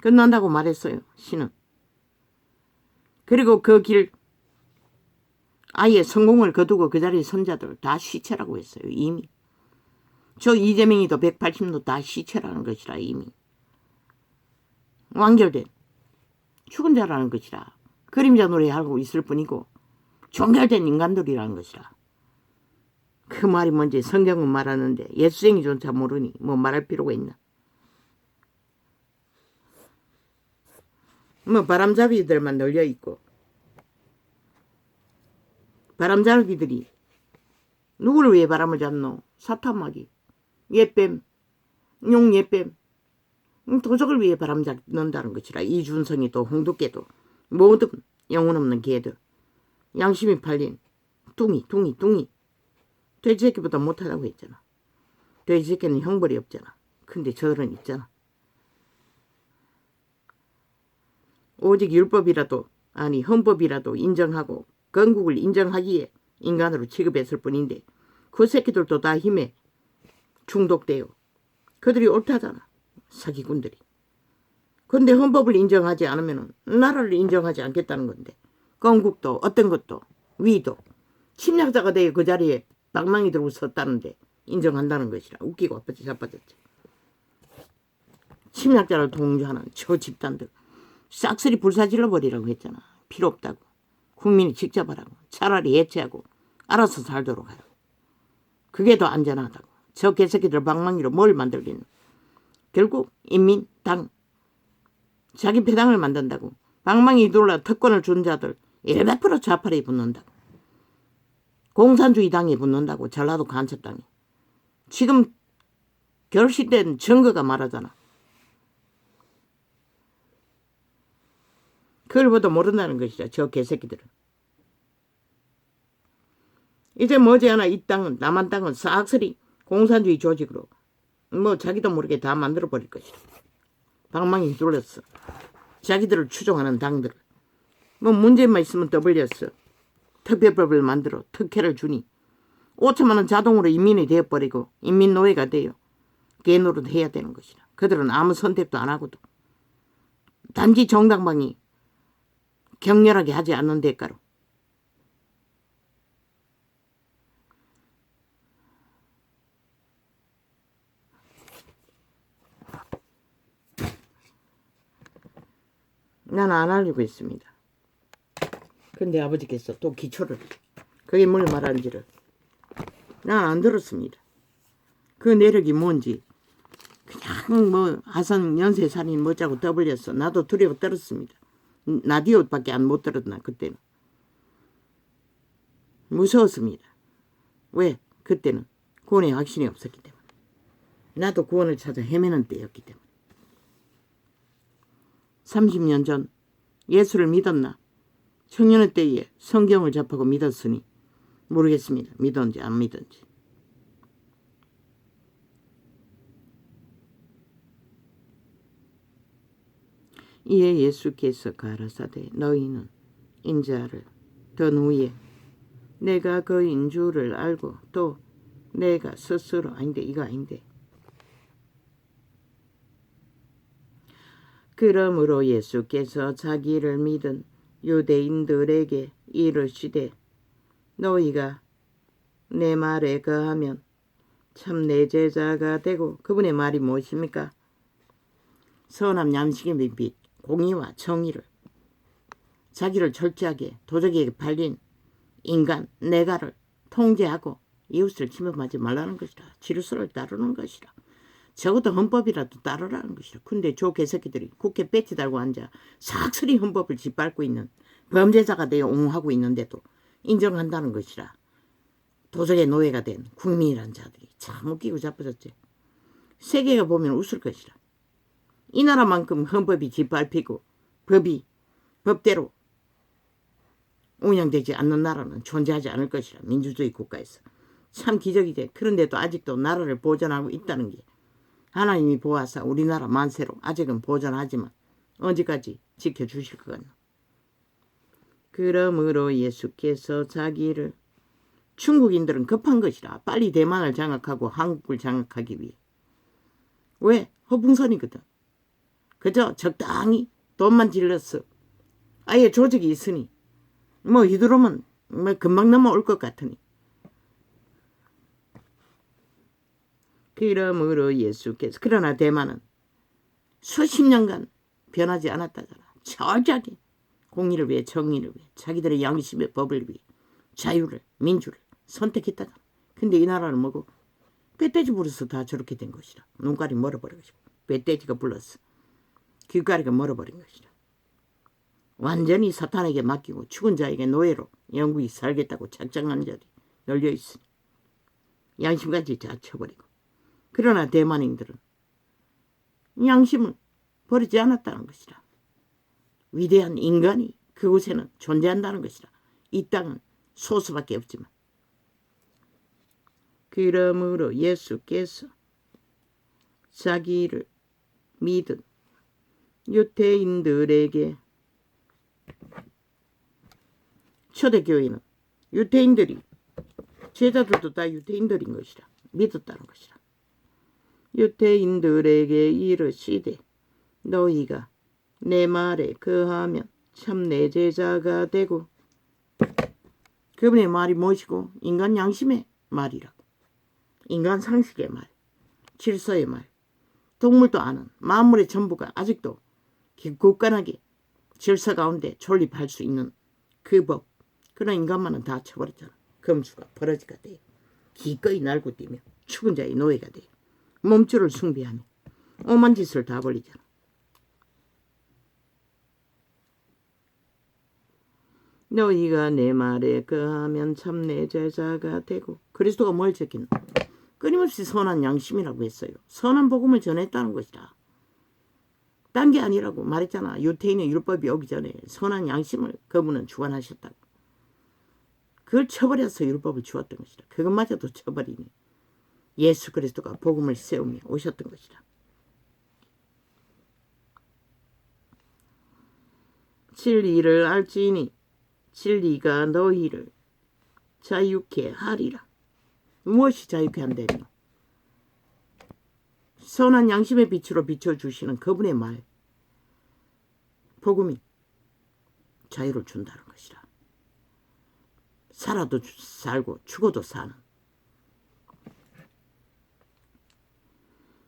끝난다고 말했어요. 신은. 그리고 그 길 아예 성공을 거두고 그 자리에 선 자들 다 시체라고 했어요. 이미. 저 이재명이도 180도 다 시체라는 것이라. 이미. 완결된 죽은 자라는 것이라. 그림자 노래하고 있을 뿐이고 종결된 인간들이라는 것이라. 그 말이 뭔지 성경은 말하는데 예수쟁이조차 모르니 말할 필요가 있나. 바람잡이들만 널려있고 바람잡이들이 누구를 위해 바람을 잡노? 사탄마귀, 예뱀, 용예뱀, 도적을 위해 바람 잡는다는 것이라. 이준성이 또 홍두깨도 모든 영혼 없는 개들, 양심이 팔린 뚱이 돼지새끼보다 못하다고 했잖아. 돼지새끼는 형벌이 없잖아. 근데 저들은 있잖아. 오직 율법이라도 아니 헌법이라도 인정하고 건국을 인정하기에 인간으로 취급했을 뿐인데 그 새끼들도 다 힘에 중독되어 그들이 옳다잖아. 사기꾼들이. 근데 헌법을 인정하지 않으면 나라를 인정하지 않겠다는 건데 건국도 어떤 것도 위도 침략자가 되어 그 자리에 방망이 들고 섰다는데 인정한다는 것이라. 웃기고 자빠졌지. 침략자를 동조하는 저 집단들 싹쓸이 불사질러 버리라고 했잖아. 필요 없다고. 국민이 직접 하라고. 차라리 해체하고 알아서 살도록 하라고. 그게 더 안전하다고. 저 개새끼들 방망이로 뭘 만들겠노. 결국 인민당 자기 배당을 만든다고. 방망이 둘러 특권을 준 자들 100% 좌파에 붙는다고. 공산주의 당에 붙는다고. 전라도 간첩당에. 지금 결실된 증거가 말하잖아. 그걸 봐도 모른다는 것이죠. 저 개새끼들은. 이제 머지않아 이 땅은 남한 땅은 싹쓸이 공산주의 조직으로 자기도 모르게 다 만들어버릴 것이다. 방망이 둘렀어. 자기들을 추종하는 당들을. 문제만 있으면 떠벌렸어. 특별법을 만들어 특혜를 주니 5천만 원 자동으로 인민이 되어버리고 인민노예가 돼요. 개노릇 해야 되는 것이다. 그들은 아무 선택도 안 하고도 단지 정당방위 격렬하게 하지 않는 대가로 난 안 알고 있습니다. 근데 아버지께서 또 기초를 그게 뭘 말하는지를 난 안 들었습니다. 그 내력이 뭔지 그냥 하선 연쇄살인 뭐자고 떠벌렸어. 나도 두려워 떨었습니다. 라디오밖에 못 들었나 그때는. 무서웠습니다. 왜? 그때는 구원의 확신이 없었기 때문에. 나도 구원을 찾아 헤매는 때였기 때문에. 30년 전 예수를 믿었나? 청년의 때에 성경을 접하고 믿었으니 모르겠습니다. 믿었는지 안 믿었는지. 이에 예수께서 가라사대 너희는 인자를 더 후에 내가 그인 줄을 알고 또 내가 스스로 아닌데 이거 아닌데 그러므로 예수께서 자기를 믿은 유대인들에게 이르시되 너희가 내 말에 거하면 참 내 제자가 되고 그분의 말이 무엇입니까? 선한 양식의 빛 공의와 정의를 자기를 철저하게 도적에게 팔린 인간 내가를 통제하고 이웃을 침범하지 말라는 것이라. 질서를 따르는 것이라. 적어도 헌법이라도 따르라는 것이라. 근데 저 개새끼들이 국회 배지 달고 앉아 삭스리 헌법을 짓밟고 있는 범죄자가 되어 옹호하고 있는데도 인정한다는 것이라. 도적의 노예가 된 국민이란 자들이 참 웃기고 자빠졌지. 세계가 보면 웃을 것이라. 이 나라만큼 헌법이 짓밟히고 법이 법대로 운영되지 않는 나라는 존재하지 않을 것이라. 민주주의 국가에서. 참 기적이지. 그런데도 아직도 나라를 보존하고 있다는 게 하나님이 보아사 우리나라 만세로 아직은 보존하지만 언제까지 지켜주실 것 같나. 그러므로 예수께서 자기를 중국인들은 급한 것이라. 빨리 대만을 장악하고 한국을 장악하기 위해. 왜? 허풍선이거든. 그저 적당히 돈만 질렀어. 아예 조직이 있으니 뭐 이대로면 뭐 금방 넘어올 것 같으니. 그러므로 예수께서 그러나 대만은 수십 년간 변하지 않았다잖아. 철저하게 공의를 위해 정의를 위해 자기들의 양심의 법을 위해 자유를 민주를 선택했다잖아. 근데 이 나라는 뭐고 멧돼지 불어서 다 저렇게 된 것이라. 눈깔이 멀어버려가지고 멧돼지가 불렀어. 귀가리가 멀어버린 것이라. 완전히 사탄에게 맡기고 죽은 자에게 노예로 영국이 살겠다고 작정한 자들이 널려있으니 양심까지 다 쳐버리고. 그러나 대만인들은 양심을 버리지 않았다는 것이라. 위대한 인간이 그곳에는 존재한다는 것이라. 이 땅은 소수밖에 없지만. 그러므로 예수께서 자기를 믿은 유대인들에게 초대교회는 유대인들이 제자들도 다 유대인들인 것이라. 믿었다는 것이라. 유대인들에게 이르시되 너희가 내 말에 거하면 참 내 제자가 되고. 그분의 말이 무엇이고? 인간 양심의 말이라고. 인간 상식의 말, 질서의 말, 동물도 아는 만물의 전부가 아직도 굳건하게 질서 가운데 존립할 수 있는 그 법. 그런 인간만은 다 쳐버렸잖아. 검수가 버러지가 돼요. 기꺼이 날고 뛰며 죽은 자의 노예가 돼요. 몸줄을 숭배하며 오만 짓을 다 벌리잖아. 너희가 내 말에 거하면 참 내 제자가 되고. 그리스도가 뭘 지키나? 끊임없이 선한 양심이라고 했어요. 선한 복음을 전했다는 것이라. 딴 게 아니라고 말했잖아. 유태인의 율법이 오기 전에 선한 양심을 그분은 주관하셨다고. 그걸 쳐버려서 율법을 주었던 것이라. 그것마저도 쳐버리니 예수 그리스도가 복음을 세우며 오셨던 것이라. 진리를 알지니 진리가 너희를 자유케 하리라. 무엇이 자유케 한다며? 선한 양심의 빛으로 비춰주시는 그분의 말, 복음이 자유를 준다는 것이라. 살아도 살고 죽어도 사는.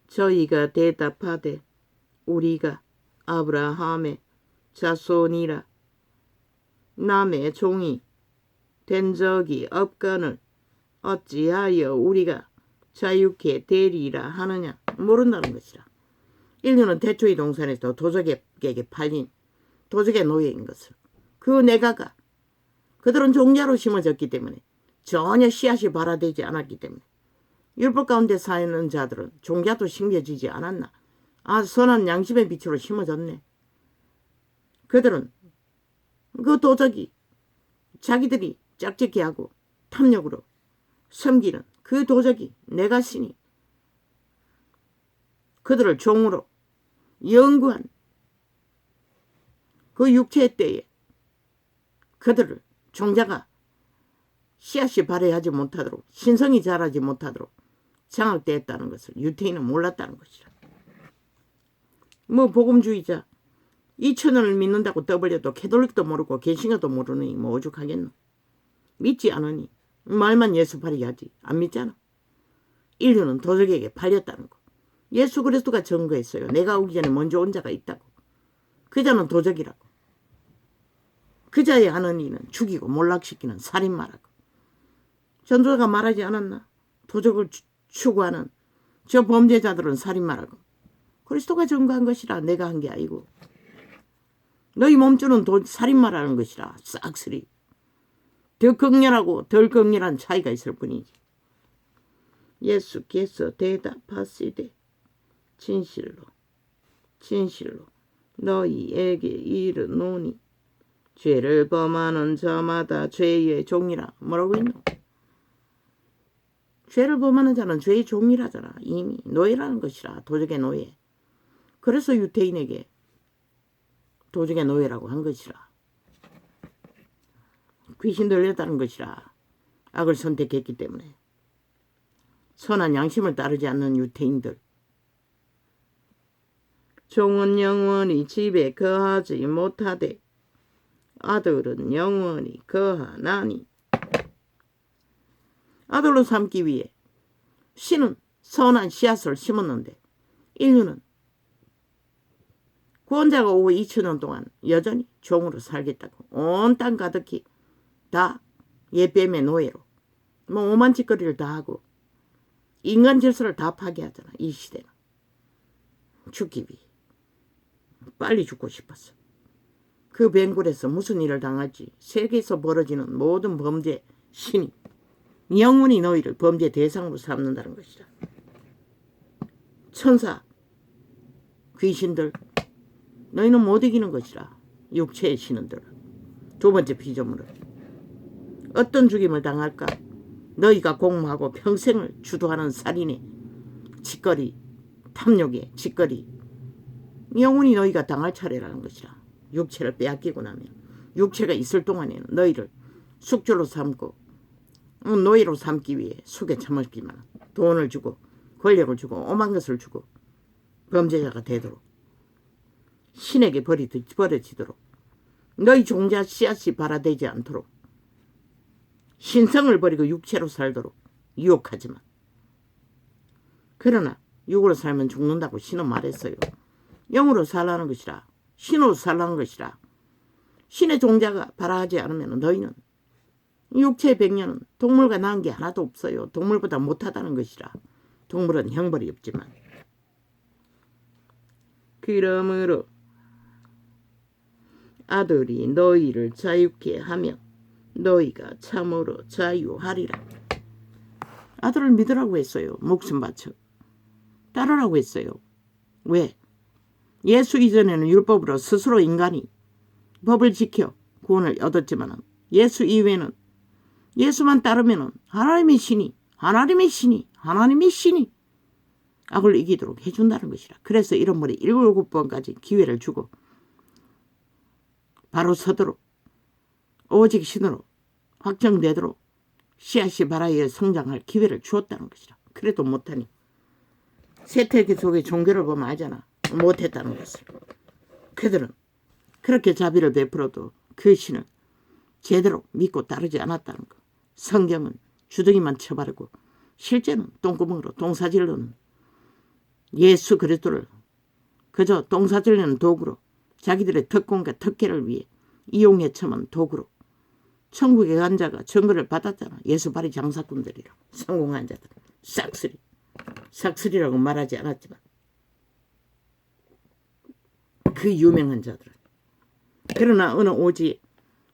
저희가 대답하되 우리가 아브라함의 자손이라 남의 종이 된 적이 없거늘 어찌하여 우리가 자유케 되리라 하느냐. 모른다는 것이라. 인류는 태초의 동산에서 도적에게 팔린 도적의 노예인 것을. 그 내가가 그들은 종자로 심어졌기 때문에 전혀 씨앗이 발화되지 않았기 때문에 율법 가운데 사는 자들은 종자도 심겨지지 않았나. 선한 양심의 빛으로 심어졌네. 그들은 그 도적이 자기들이 짝짓기 하고 탐욕으로 섬기는 그 도적이 내가 신이 그들을 종으로 영구한 그 육체의 때에 그들을 종자가 씨앗이 발휘하지 못하도록 신성이 자라지 못하도록 장악되었다는 것을 유태인은 몰랐다는 것이라. 복음주의자 2000원을 믿는다고 떠벌려도 캐톨릭도 모르고 개신교도 모르니 오죽하겠노. 믿지 않으니 말만 예수 발휘하지 안 믿잖아. 인류는 도적에게 팔렸다는 거. 예수 그리스도가 증거했어요. 내가 오기 전에 먼저 온 자가 있다고. 그 자는 도적이라고. 그 자의 하는 일은 죽이고 몰락시키는 살인마라고. 전도자가 말하지 않았나? 도적을 추구하는 저 범죄자들은 살인마라고. 그리스도가 증거한 것이라. 내가 한 게 아니고. 너희 몸주는 살인마라는 것이라. 싹쓸이. 더 극렬하고 덜 극렬한 차이가 있을 뿐이지. 예수께서 대답하시되 진실로 너희에게 이르노니 죄를 범하는 자마다 죄의 종이라. 뭐라고 했노? 죄를 범하는 자는 죄의 종이라잖아. 이미 노예라는 것이라. 도적의 노예. 그래서 유태인에게 도적의 노예라고 한 것이라. 귀신 들렸다는 것이라. 악을 선택했기 때문에. 선한 양심을 따르지 않는 유태인들. 종은 영원히 집에 거하지 못하되 아들은 영원히 거하나니. 아들로 삼기 위해 신은 선한 씨앗을 심었는데 인류는 구원자가 오후 2000년 동안 여전히 종으로 살겠다고 온 땅 가득히 다 예뱀의 노예로 오만 짓거리를 다 하고 인간 질서를 다 파괴하잖아. 이 시대는. 죽기 위해 빨리 죽고 싶었어. 그 뱅굴에서 무슨 일을 당할지 세계에서 벌어지는 모든 범죄 신이 영원히 너희를 범죄 대상으로 삼는다는 것이다. 천사, 귀신들, 너희는 못 이기는 것이라. 육체의 신은들. 두 번째 피조물은 어떤 죽임을 당할까? 너희가 공모하고 평생을 주도하는 살인의 짓거리, 탐욕의 짓거리, 영원히 너희가 당할 차례라는 것이라. 육체를 빼앗기고 나면 육체가 있을 동안에는 너희를 숙주로 삼고 노예로 삼기 위해 속에 처먹기만 돈을 주고 권력을 주고 오만 것을 주고 범죄자가 되도록 신에게 버려지도록 너희 종자 씨앗이 발화되지 않도록 신성을 버리고 육체로 살도록 유혹하지만 그러나 육으로 살면 죽는다고 신은 말했어요. 영으로 살라는 것이라. 신으로 살라는 것이라. 신의 종자가 발화하지 않으면 너희는 육체의 백년은 동물과 나은 게 하나도 없어요. 동물보다 못하다는 것이라. 동물은 형벌이 없지만. 그러므로 아들이 너희를 자유케 하면 너희가 참으로 자유하리라. 아들을 믿으라고 했어요. 목숨 바쳐. 따르라고 했어요. 왜? 예수 이전에는 율법으로 스스로 인간이 법을 지켜 구원을 얻었지만 예수 이후에는 예수만 따르면 하나님의 신이 악을 이기도록 해준다는 것이라. 그래서 이런 머리 7번까지 기회를 주고 바로 서도록 오직 신으로 확정되도록 씨앗이 발아에 성장할 기회를 주었다는 것이라. 그래도 못하니 세태기 속의 종교를 보면 알잖아. 못했다는 것을. 그들은 그렇게 자비를 베풀어도 그 신을 제대로 믿고 따르지 않았다는 것. 성경은 주둥이만 쳐바르고 실제는 똥구멍으로 똥사질러는 예수 그리스도를 그저 똥사질러는 도구로 자기들의 특권과 특혜를 위해 이용해 처만 도구로 천국에 간 자가 증거를 받았잖아. 예수 바리 장사꾼들이라. 성공한 자들. 싹쓸이라고 말하지 않았지만 그 유명한 자들은. 그러나 어느 오지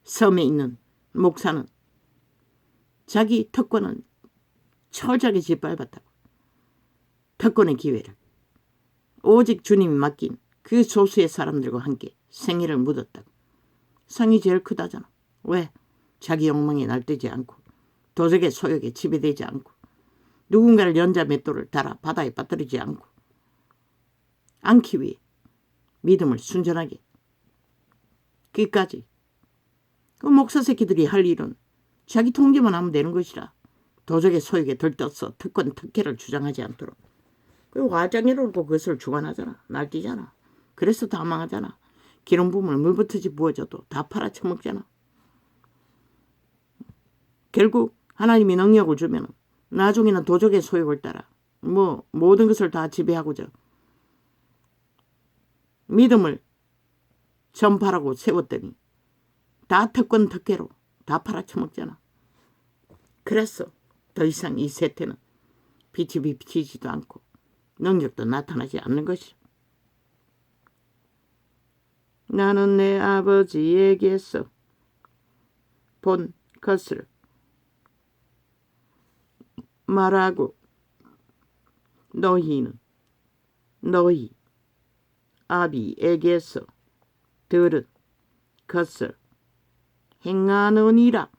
섬에 있는 목사는 자기 특권은 철저하게 짓밟았다고. 특권의 기회를 오직 주님이 맡긴 그 소수의 사람들과 함께 생애를 묻었다고. 성이 제일 크다잖아. 왜? 자기 욕망에 날뛰지 않고 도적의 소욕에 지배되지 않고 누군가를 연자 맷돌을 달아 바다에 빠뜨리지 않기 위해 믿음을 순전하게 끝까지. 그 목사 새끼들이 할 일은 자기 통제만 하면 되는 것이라 도적의 소욕에 들떠서 특권 특혜를 주장하지 않도록. 그리고 화장이로도 그것을 주관하잖아. 날뛰잖아. 그래서 다 망하잖아. 기름 부음을 물부터지 부어줘도 다 팔아쳐먹잖아. 결국 하나님이 능력을 주면 나중에는 도적의 소욕을 따라 모든 것을 다 지배하고자 믿음을 전파라고 세웠더니 다 특권 특혜로 다 팔아쳐먹잖아. 그래서 더 이상 이 세태는 빛이 비치지도 않고 능력도 나타나지 않는 것이야. 나는 내 아버지에게서 본 것을 말하고 너희는 너희 아비에게서 들은 것을 행하느니라.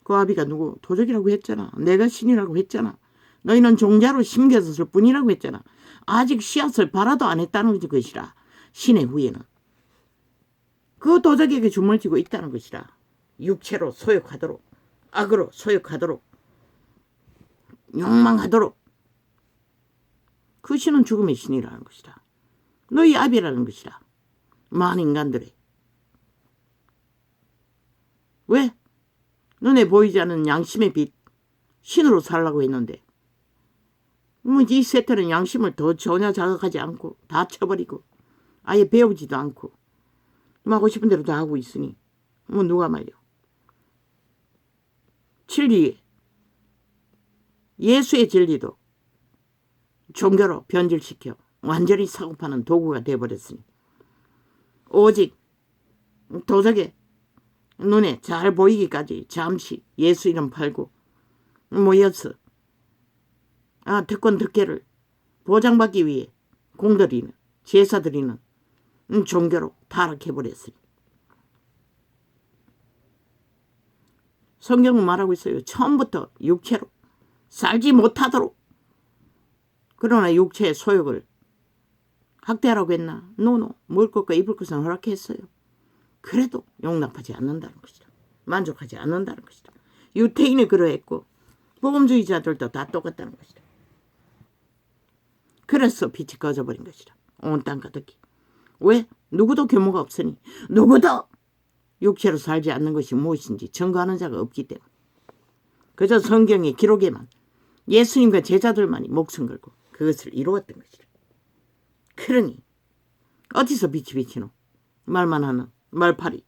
그 아비가 누구? 도적이라고 했잖아. 내가 신이라고 했잖아. 너희는 종자로 심겨졌을 뿐이라고 했잖아. 아직 씨앗을 발아도 안 했다는 것이라. 신의 후예는 그 도적에게 주문을 쥐고 있다는 것이라. 육체로 소욕하도록, 악으로 소욕하도록, 욕망하도록. 그 신은 죽음의 신이라는 것이다. 너희 아비라는 것이다. 많은 인간들의. 왜? 눈에 보이지 않는 양심의 빛, 신으로 살라고 했는데 이 세태는 양심을 더 전혀 자극하지 않고 다 쳐버리고 아예 배우지도 않고 하고 싶은 대로 다 하고 있으니 누가 말이야. 진리, 예수의 진리도 종교로 변질시켜 완전히 사고파는 도구가 되어버렸으니 오직 도적의 눈에 잘 보이기까지 잠시 예수 이름 팔고 모여서 특권 특혜를 보장받기 위해 공들이는 제사 드리는 종교로 타락해버렸으니 성경은 말하고 있어요. 처음부터 육체로 살지 못하도록. 그러나 육체의 소욕을 학대하라고 했나? 노노. 먹을 것과 입을 것은 허락했어요. 그래도 용납하지 않는다는 것이다. 만족하지 않는다는 것이다. 유태인이 그러했고 복음주의자들도 다 똑같다는 것이다. 그래서 빛이 꺼져버린 것이다. 온 땅 가득히. 왜? 누구도 규모가 없으니 누구도 육체로 살지 않는 것이 무엇인지 증거하는 자가 없기 때문에 그저 성경의 기록에만 예수님과 제자들만이 목숨 걸고 그것을 이루었던 것이다. 그러니 어디서 빛이 비치노? 말만 하는 말파리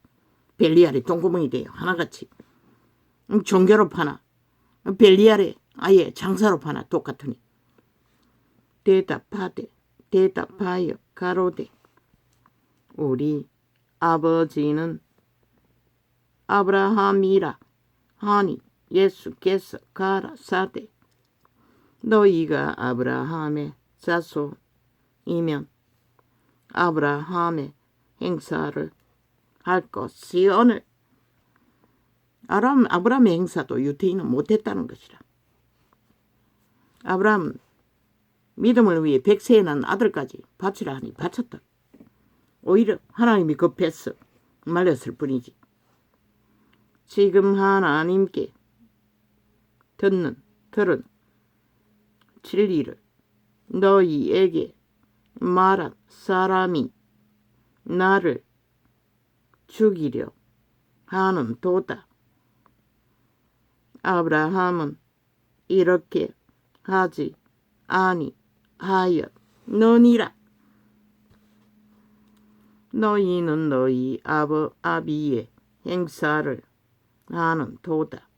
벨리알의 똥구멍이 되어 하나같이 종교로 파나 벨리알의 아예 장사로 파나 똑같으니 대답하여 가로되 우리 아버지는 아브라함이라 하니 예수께서 가라사대 너희가 아브라함의 자손이면 아브라함의 행사를 할 것이오늘. 아브라함의 행사도 유태인은 못했다는 것이라. 아브라함 믿음을 위해 100세에 난 아들까지 바치라 하니 바쳤다. 오히려 하나님이 급해서 말렸을 뿐이지. 지금 하나님께 들은 진리를 너희에게 말한 사람이 나를 죽이려 하는 도다. 아브라함은 이렇게 하지 아니하였느니라. 너희는 너희 아비의 행사를 하는 도다.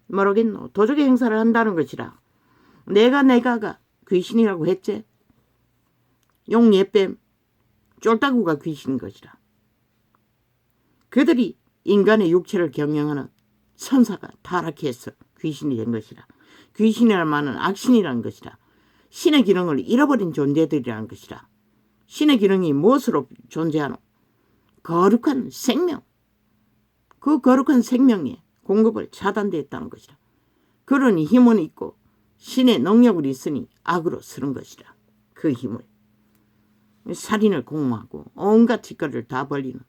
모르겠노. 도적의 행사를 한다는 것이라. 내가가 귀신이라고 했지. 용 예뱀 쫄따구가 귀신인 것이라. 그들이 인간의 육체를 경영하는 천사가 타락해서 귀신이 된 것이라. 귀신이란 말은 악신이라는 것이라. 신의 기능을 잃어버린 존재들이라는 것이라. 신의 기능이 무엇으로 존재하노? 거룩한 생명. 그 거룩한 생명의 공급을 차단되었다는 것이라. 그러니 힘은 있고 신의 능력을 있으니 악으로 쓰는 것이라. 그 힘을. 살인을 공모하고 온갖 짓거리를 다 벌리는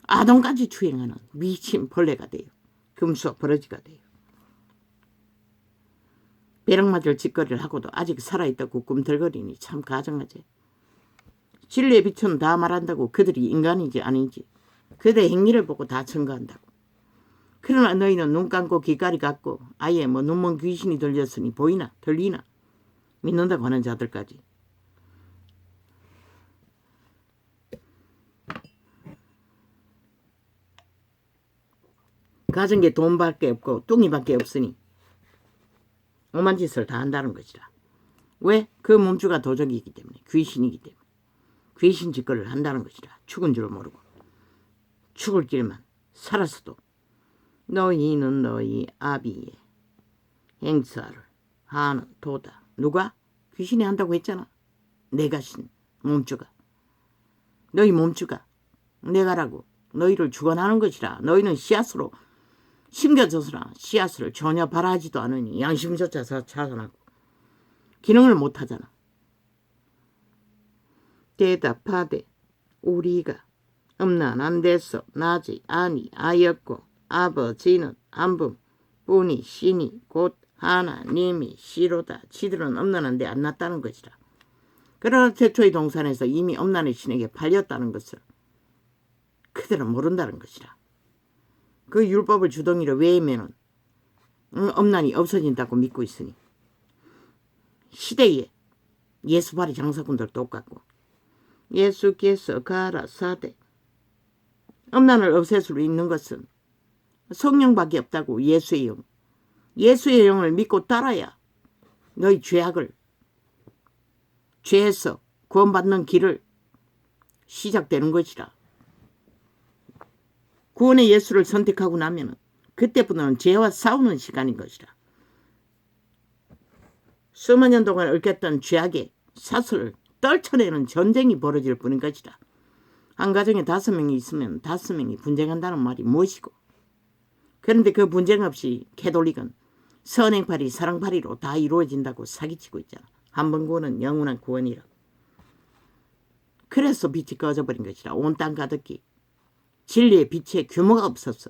아동까지 추행하는 미친 벌레가 돼요. 금수와 버러지가 돼요. 벼락 맞을 짓거리를 하고도 아직 살아있다고 꿈틀거리니 참 가정하지. 진리의 빛은 다 말한다고 그들이 인간인지 아닌지 그들의 행위를 보고 다 증거한다고. 그러나 너희는 눈 감고 귀까리 감고 아예 눈먼 귀신이 들렸으니 보이나 들리나 믿는다고 하는 자들까지. 가진 게 돈밖에 없고 뚱이밖에 없으니 오만 짓을 다 한다는 것이라. 왜? 그 몸주가 도적이기 때문에, 귀신이기 때문에 귀신 짓거리를 한다는 것이라. 죽은 줄 모르고 죽을 길만 살았어도 너희는 너희 아비의 행사를 하는 도다. 누가? 귀신이 한다고 했잖아. 내가 신 몸주가, 너희 몸주가 내가라고 너희를 주관하는 것이라. 너희는 씨앗으로 심겨져서라 씨앗을 전혀 바라지도 않으니 양심조차 자산하고 기능을 못하잖아. 대답하되 우리가 음란한 데서 나지 아니하였고 아버지는 한 분뿐이 신이 곧 하나님이 시로다. 지들은 음란한 데 안 났다는 것이라. 그러나 최초의 동산에서 이미 음란의 신에게 팔렸다는 것을 그들은 모른다는 것이라. 그 율법을 주덩이로 외우면 음란이 없어진다고 믿고 있으니 시대에 예수발이 장사꾼들 똑같고 예수께서 가라사대 음란을 없앨 수 있는 것은 성령밖에 없다고. 예수의 영, 예수의 영을 믿고 따라야 너희 죄에서 구원받는 길을 시작되는 것이라. 구원의 예수를 선택하고 나면 그때부터는 죄와 싸우는 시간인 것이라. 수만 년 동안 얽혔던 죄악의 사슬을 떨쳐내는 전쟁이 벌어질 뿐인 것이라. 한 가정에 5명이 있으면 5명이 분쟁한다는 말이 무엇이고, 그런데 그 분쟁 없이 캐톨릭은 선행팔이 사랑팔이로 다 이루어진다고 사기치고 있잖아. 한 번 구원은 영원한 구원이라. 그래서 빛이 꺼져버린 것이라. 온 땅 가득히 진리의 빛의 규모가 없었어.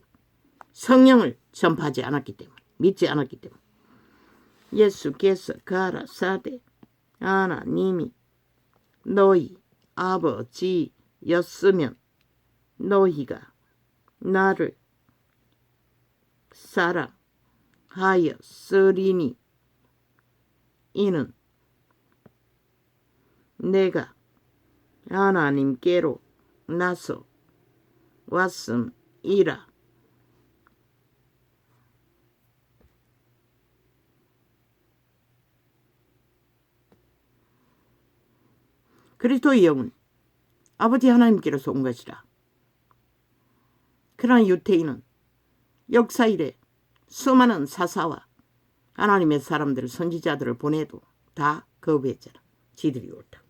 성령을 전파하지 않았기 때문에, 믿지 않았기 때문에. 예수께서 가라사대 하나님이 너희 아버지였으면 너희가 나를 사랑하였으리니 이는 내가 하나님께로 나서 왔음이라. 그리스도의 영은 아버지 하나님께로서 온 것이라. 그러나 유태인은 역사 이래 수많은 사사와 하나님의 사람들, 선지자들을 보내도 다 거부했잖아. 지들이 옳다고.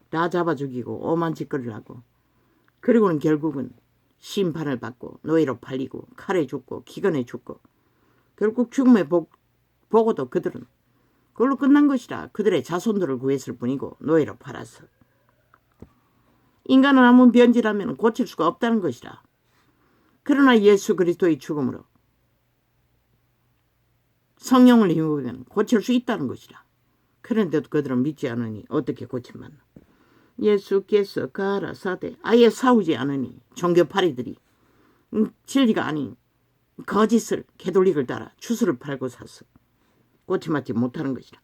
다 잡아 죽이고 오만 짓거리를 하고, 그리고는 결국은 심판을 받고 노예로 팔리고 칼에 죽고 기근에 죽고, 결국 죽음에 보고도 그들은 그걸로 끝난 것이라. 그들의 자손들을 구했을 뿐이고 노예로 팔았어. 인간은 아무 변질하면 고칠 수가 없다는 것이라. 그러나 예수 그리스도의 죽음으로 성령을 힘입으면 고칠 수 있다는 것이라. 그런데도 그들은 믿지 않으니 어떻게 고침받나. 예수께서 가라사대 아예 싸우지 않으니 종교파리들이 진리가 아닌 거짓을 캐톨릭을 따라 추수를 팔고 샀어. 고침받지 못하는 것이라.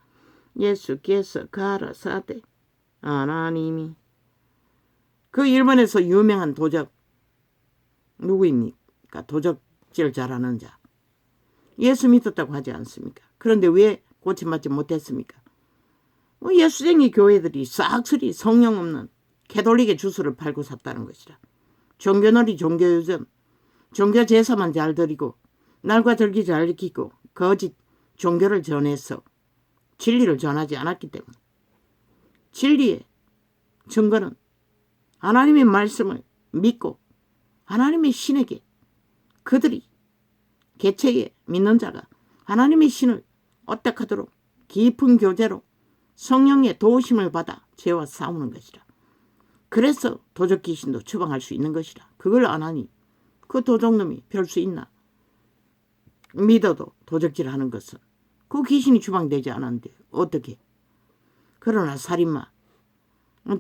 예수께서 가라사대 하나님이 그 일본에서 유명한 도적 누구입니까? 도적질 잘하는 자. 예수 믿었다고 하지 않습니까? 그런데 왜 고침받지 못했습니까? 예수쟁이 교회들이 싹쓸이 성령 없는 캐톨릭의 주스를 팔고 샀다는 것이라. 종교놀이, 종교유전, 종교 제사만 잘 드리고 날과 절기 잘 지키고 거짓 종교를 전해서 진리를 전하지 않았기 때문에 진리의 증거는 하나님의 말씀을 믿고 하나님의 신에게 그들이 개체에 믿는 자가 하나님의 신을 어떡하도록 깊은 교제로 성령의 도우심을 받아 죄와 싸우는 것이라. 그래서 도적 귀신도 추방할 수 있는 것이라. 그걸 안 하니 그 도적놈이 별 수 있나. 믿어도 도적질하는 것은 그 귀신이 추방되지 않았는데 어떻게. 그러나 살인마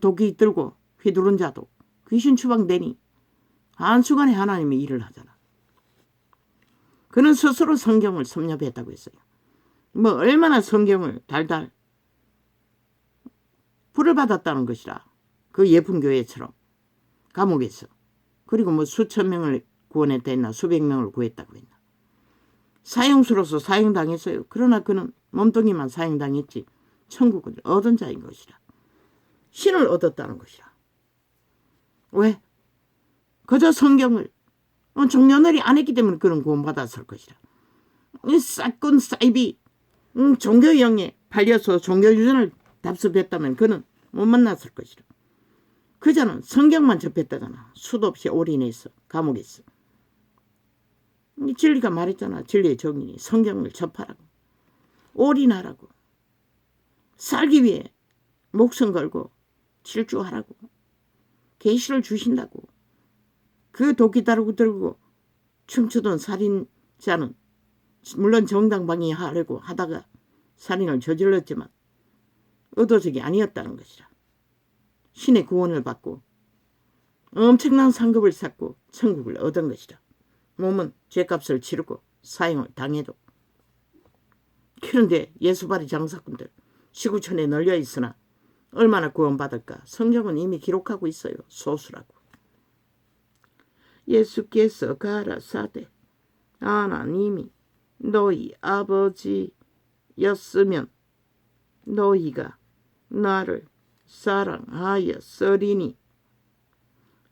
도끼 들고 휘두른 자도 귀신 추방되니 한순간에 하나님이 일을 하잖아. 그는 스스로 성경을 섭렵했다고 했어요. 뭐 얼마나 성경을 달달 불을 받았다는 것이라. 그 예쁜 교회처럼 감옥에서. 그리고 뭐 수천 명을 구원했다 했나 수백 명을 구했다고 했나. 사형수로서 사형당했어요. 그러나 그는 몸뚱이만 사형당했지 천국을 얻은 자인 것이라. 신을 얻었다는 것이라. 왜? 그저 성경을 종려놀이 안 했기 때문에 그런 구원받았을 것이라. 이 싹군 사이비 종교형에 팔려서 종교유전을 답습했다면 그는 못 만났을 것이라. 그자는 성경만 접했다잖아. 수도 없이 올인해서 감옥에서. 진리가 말했잖아. 진리의 정인이 성경을 접하라고. 올인하라고. 살기 위해 목숨 걸고 질주하라고. 계시를 주신다고. 그 도끼 다루고 들고 춤추던 살인자는 물론 정당방위하려고 하다가 살인을 저질렀지만 의도적이 아니었다는 것이라. 신의 구원을 받고 엄청난 상급을 쌓고 천국을 얻은 것이라. 몸은 죄값을 치르고 사형을 당해도. 그런데 예수발이 장사꾼들 시구천에 널려 있으나 얼마나 구원받을까. 성경은 이미 기록하고 있어요. 소수라고. 예수께서 가라사대 하나님이 너희 아버지였으면 너희가 나를 사랑하였으리니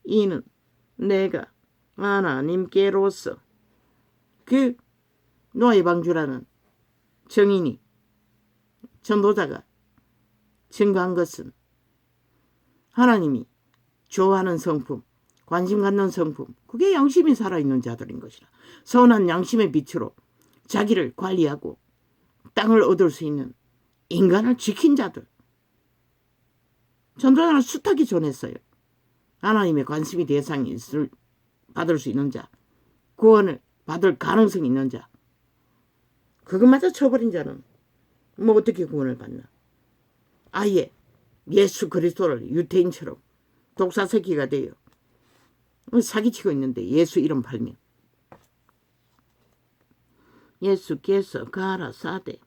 이는 내가 하나님께로서 그 노예방주라는 정인이 전도자가 증거한 것은 하나님이 좋아하는 성품, 관심 갖는 성품, 그게 양심이 살아있는 자들인 것이라. 선한 양심의 빛으로 자기를 관리하고 땅을 얻을 수 있는 인간을 지킨 자들. 전도자는 숱하게 전했어요. 하나님의 관심이 대상이 받을 수 있는 자, 구원을 받을 가능성이 있는 자. 그것마저 쳐버린 자는 뭐 어떻게 구원을 받나. 아예 예수 그리스도를 유태인처럼 독사새끼가 되어 사기치고 있는데 예수 이름 팔면. 예수께서 가라사대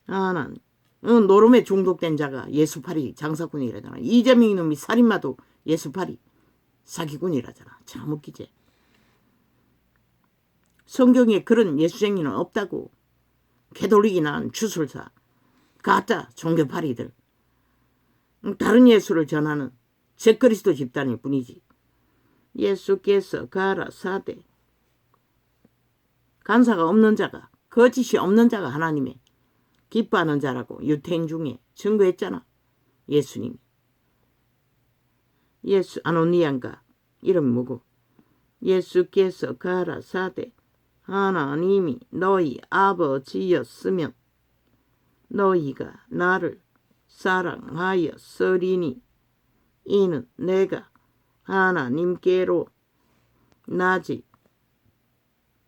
하나님. 노름에 중독된 자가 예수팔이 장사꾼이라잖아. 이재명 놈이 살인마도 예수팔이 사기꾼이라잖아. 참 웃기지. 성경에 그런 예수쟁이는 없다고. 개돌리기 난 주술사, 가짜 종교파리들, 다른 예수를 전하는 적그리스도 집단일 뿐이지. 예수께서 가라사대 간사가 없는 자가, 거짓이 없는 자가 하나님의 기뻐하는 자라고 유태인 중에 증거했잖아. 예수님이. 예수 아노니안가 이름 뭐고. 예수께서 가라사대 하나님이 너희 아버지였으면 너희가 나를 사랑하였으리니 이는 내가 하나님께로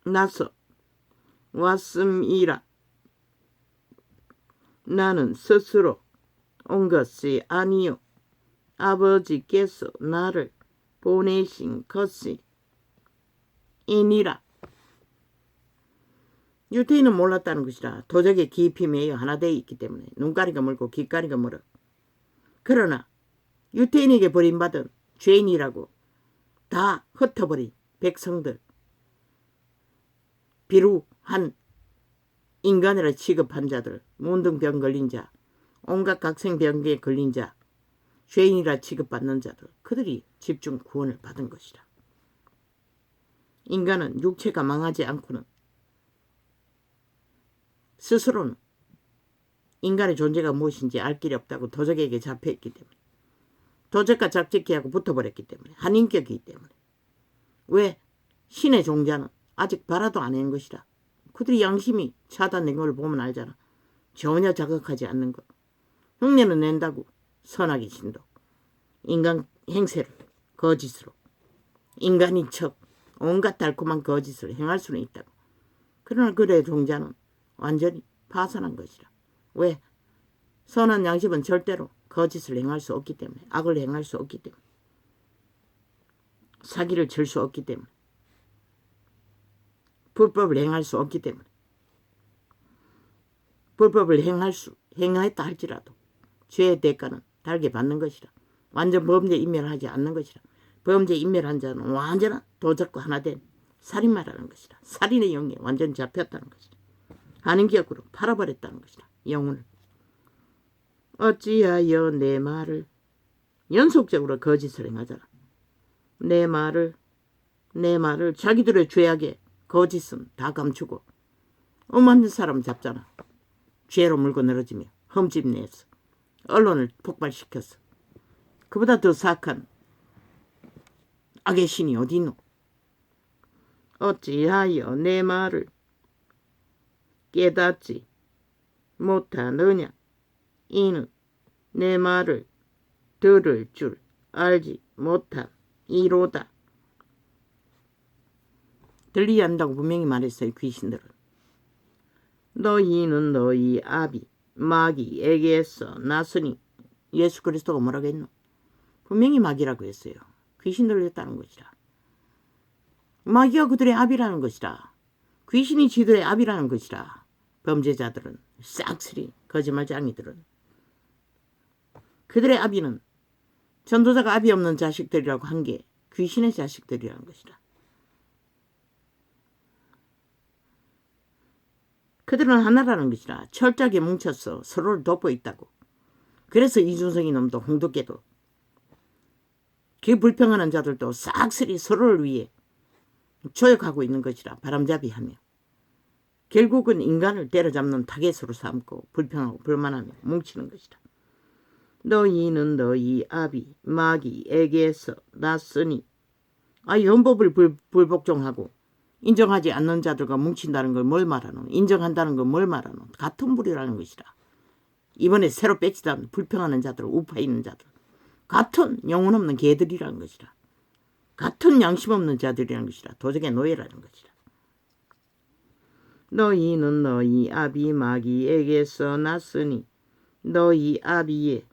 나서 왔음이라. 나는 스스로 온 것이 아니요 아버지께서 나를 보내신 것이 이니라. 유태인은 몰랐다는 것이라. 도적의 깊이 매여 하나 되어 있기 때문에 눈가리가 멀고 귓가리가 멀어. 그러나 유태인에게 버림받은 죄인이라고 다 흩어버린 백성들, 비루한 인간이라 취급한 자들, 문둥병 걸린 자, 온갖 각생병에 걸린 자, 죄인이라 취급받는 자들, 그들이 집중 구원을 받은 것이라. 인간은 육체가 망하지 않고는 스스로는 인간의 존재가 무엇인지 알 길이 없다고 도적에게 잡혀있기 때문에, 도적과 짝짓기하고 붙어버렸기 때문에, 한 인격이기 때문에. 왜? 신의 종자는 아직 발화도 안 한 것이라. 그들이 양심이 차단된 걸 보면 알잖아. 전혀 자극하지 않는 것. 흉내는 낸다고 선악의 신도. 인간 행세를 거짓으로, 인간인 척 온갖 달콤한 거짓을 행할 수는 있다고. 그러나 그들의 종자는 완전히 파산한 것이라. 왜? 선한 양심은 절대로 거짓을 행할 수 없기 때문에, 악을 행할 수 없기 때문에, 사기를 칠 수 없기 때문에, 불법을 행할 수 없기 때문에, 불법을 행하였다 할지라도 죄의 대가는 달게 받는 것이라. 완전 범죄 인멸하지 않는 것이라. 범죄 인멸한 자는 완전한 도적과 하나 된 살인마라는 것이라. 살인의 영에 완전히 잡혔다는 것이라. 한인격으로 팔아버렸다는 것이라. 영혼을. 어찌하여 내 말을, 연속적으로 거짓을 행하잖아. 내 말을 자기들의 죄악에 거짓은 다 감추고 없는 사람 잡잖아. 죄로 물고 늘어지며 흠집내서 언론을 폭발시켰어. 그보다 더 사악한 악의 신이 어디 있노? 어찌하여 내 말을 깨닫지 못하느냐? 이는 내 말을 들을 줄 알지 못한 이로다. 들리지 않는다고 분명히 말했어요. 귀신들은. 너희는 너희 아비 마귀에게서 났으니. 예수 그리스도가 뭐라고 했노? 분명히 마귀라고 했어요. 귀신들을 했다는 것이라. 마귀가 그들의 아비라는 것이라. 귀신이 지들의 아비라는 것이라. 범죄자들은, 싹쓸이 거짓말쟁이들은. 그들의 아비는 전도자가 아비 없는 자식들이라고 한 게 귀신의 자식들이라는 것이라. 그들은 하나라는 것이라. 철저하게 뭉쳐서 서로를 돕고 있다고. 그래서 이준석이 놈도 홍두깨도 그 불평하는 자들도 싹쓸이 서로를 위해 조역하고 있는 것이라. 바람잡이하며 결국은 인간을 때려잡는 타겟으로 삼고 불평하고 불만하며 뭉치는 것이라. 너희는 너희 아비 마귀에게서 났으니. 율법을 불복종하고 인정하지 않는 자들과 뭉친다는 걸 뭘 말하노? 인정한다는 걸 뭘 말하노? 같은 불이라는 것이라. 이번에 새로 배치된 불평하는 자들, 우파에 있는 자들, 같은 영혼 없는 개들이라는 것이라. 같은 양심 없는 자들이라는 것이라. 도적의 노예라는 것이라. 너희는 너희 아비 마귀에게서 났으니 너희 아비의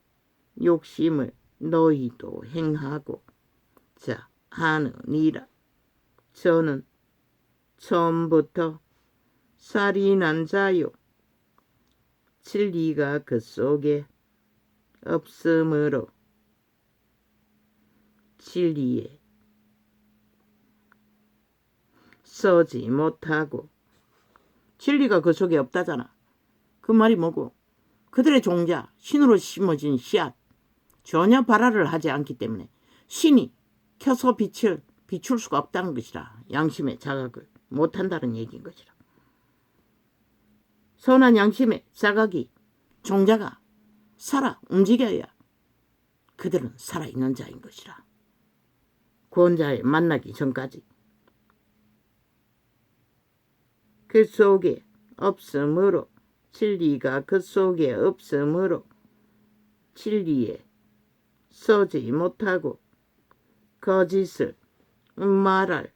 욕심을 너희도 행하고 자 하느니라. 저는 처음부터 살인한 자요, 진리가 그 속에 없으므로 진리에 서지 못하고. 진리가 그 속에 없다잖아. 그 말이 뭐고? 그들의 종자, 신으로 심어진 씨앗, 전혀 발화를 하지 않기 때문에 신이 켜서 빛을 비출 수가 없다는 것이라. 양심의 자각을 못한다는 얘기인 것이라. 선한 양심의 자각이, 종자가 살아 움직여야 그들은 살아있는 자인 것이라. 구원자에 만나기 전까지. 그 속에 없으므로, 진리가 그 속에 없으므로 진리에 서지 못하고 거짓을 말할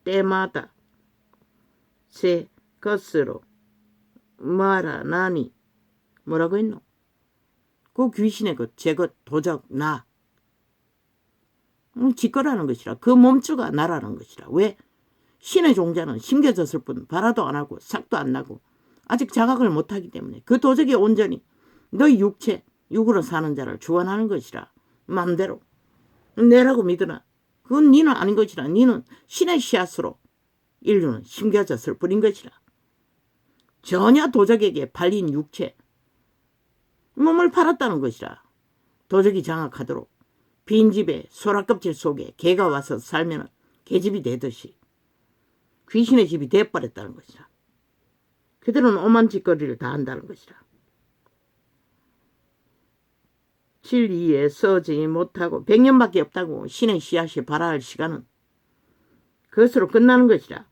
때마다 제 것으로 말하나니. 뭐라고 했노? 그 귀신의 것, 제 것, 도적, 나. 지거라는 것이라. 그 몸주가 나라는 것이라. 왜? 신의 종자는 심겨졌을 뿐 발화도 안 하고 삭도 안 나고 아직 자각을 못하기 때문에 그 도적이 온전히 너희 육체, 육으로 사는 자를 주관하는 것이라. 마음대로 내라고 믿으나 그건 니는 아닌 것이라. 니는 신의 씨앗으로 인류는 심겨졌을 뿐인 것이라. 전혀 도적에게 팔린 육체, 몸을 팔았다는 것이라. 도적이 장악하도록 빈집에 소라껍질 속에 개가 와서 살면 개집이 되듯이 귀신의 집이 돼버렸다는 것이라. 그들은 오만 짓거리를 다 한다는 것이라. 진리에 서지 못하고 100년밖에 없다고 신의 씨앗이 발화할 시간은 그것으로 끝나는 것이라.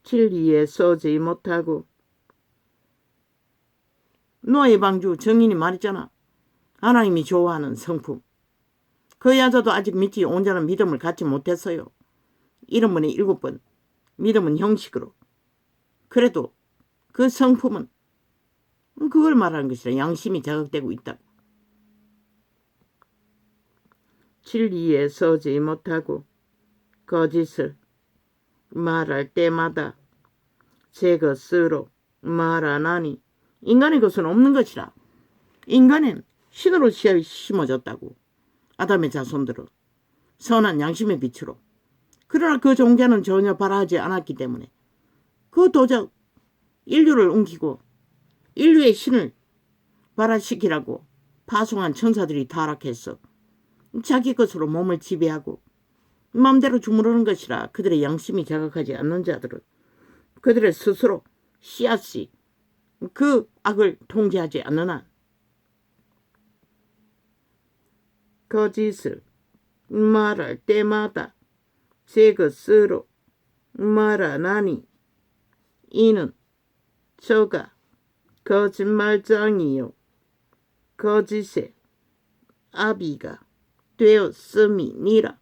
진리에 서지 못하고 노아의 방주 정인이 말했잖아. 하나님이 좋아하는 성품. 그 여자도 아직 믿지 온전한 믿음을 갖지 못했어요. 7번에 7번 믿음은 형식으로. 그래도 그 성품은 그걸 말하는 것이라. 양심이 자극되고 있다고. 진리에 서지 못하고 거짓을 말할 때마다 제 것으로 말하나니 인간의 것은 없는 것이라. 인간은 신으로 심어졌다고. 아담의 자손들은 선한 양심의 빛으로. 그러나 그 종자는 전혀 발화하지 않았기 때문에 그 도적 인류를 옮기고 인류의 신을 발화시키라고 파송한 천사들이 타락했어. 자기 것으로 몸을 지배하고 마음대로 주무르는 것이라. 그들의 양심이 자각하지 않는 자들은 그들의 스스로 씨앗이 그 악을 통제하지 않는 한 거짓을 말할 때마다 제 것으로 말하나니 이는 저가 거짓말장이요 거짓의 아비가 되었음이니라.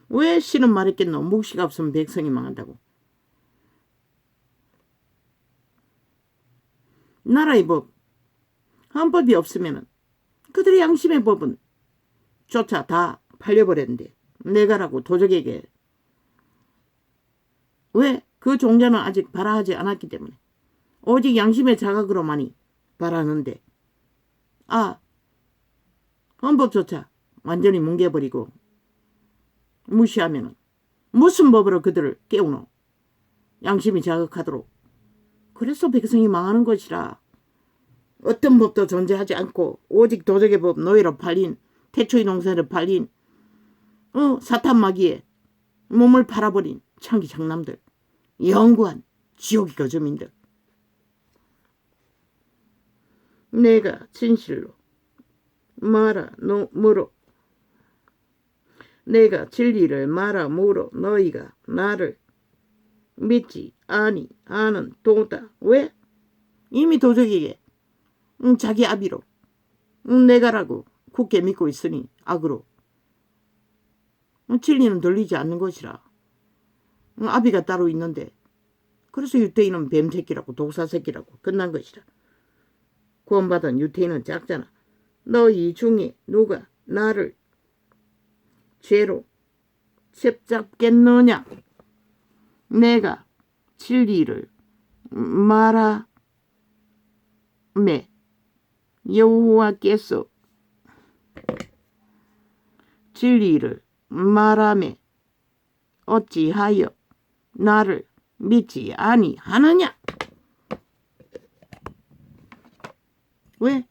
왜 신은 말했겠노? 묵시가 없으면 백성이 망한다고. 나라의 법, 헌법이 없으면 그들의 양심의 법은 조차 다 팔려버렸는데 내가라고 도적에게. 왜? 그 종자는 아직 발화하지 않았기 때문에. 오직 양심의 자각으로만이 발하는데 헌법조차 완전히 뭉개버리고 무시하면 무슨 법으로 그들을 깨우노? 양심이 자극하도록. 그래서 백성이 망하는 것이라. 어떤 법도 존재하지 않고 오직 도적의 법, 노예로 팔린, 태초의 농사를 팔린 사탄 마귀에 몸을 팔아버린 창기 장남들, 영구한 지옥의 거점인들. 내가 진실로 말하므로 내가 진리를 말하므로 너희가 나를 믿지 아니하는 도다. 왜? 이미 도적에게 자기 아비로 내가라고 굳게 믿고 있으니 악으로 진리는 들리지 않는 것이라. 아비가 따로 있는데 그래서 유태인은 뱀새끼라고 독사새끼라고 끝난 것이라. 구원받은 유태인은 작잖아. 너희 중에 누가 나를 죄로 첩잡겠느냐? 내가 진리를 말하매 여호와께서 진리를 말하매 어찌하여 나를 믿지 아니하느냐? 왜?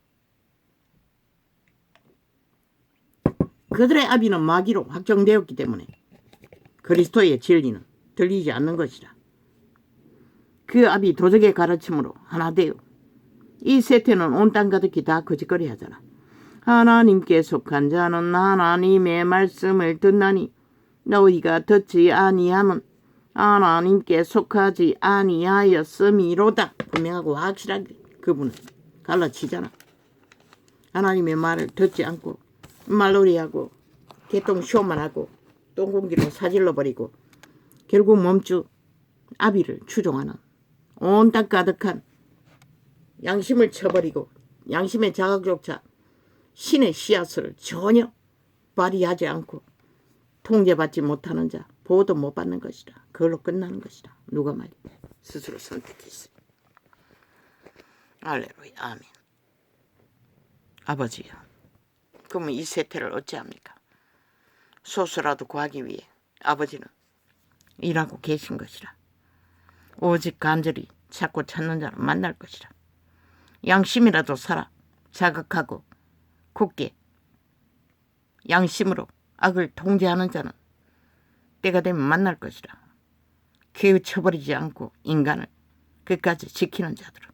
그들의 아비는 마귀로 확정되었기 때문에 그리스도의 진리는 들리지 않는 것이라. 그 아비 도적의 가르침으로 하나 되어 이 세태는 온 땅 가득히 다 거짓거리 하잖아. 하나님께 속한 자는 하나님의 말씀을 듣나니 너희가 듣지 아니함은 하나님께 속하지 아니하였음이로다. 분명하고 확실하게 그분은 갈라치잖아. 하나님의 말을 듣지 않고 말놀이하고 개똥쇼만 하고 똥공기로 사질러 버리고 결국 몸주 아비를 추종하는 온 땅 가득한 양심을 쳐버리고 양심의 자각조차 신의 씨앗을 전혀 발휘하지 않고 통제받지 못하는 자 보호도 못 받는 것이라. 그걸로 끝나는 것이라. 누가 말이야. 스스로 선택했어요. 할렐루야. 아멘. 아버지요. 그러면 이 세태를 어찌합니까? 소수라도 구하기 위해 아버지는 일하고 계신 것이라. 오직 간절히 찾고 찾는 자를 만날 것이라. 양심이라도 살아 자각하고 굳게 양심으로 악을 통제하는 자는 때가 되면 만날 것이라. 깨우쳐버리지 않고 인간을 끝까지 지키는 자들은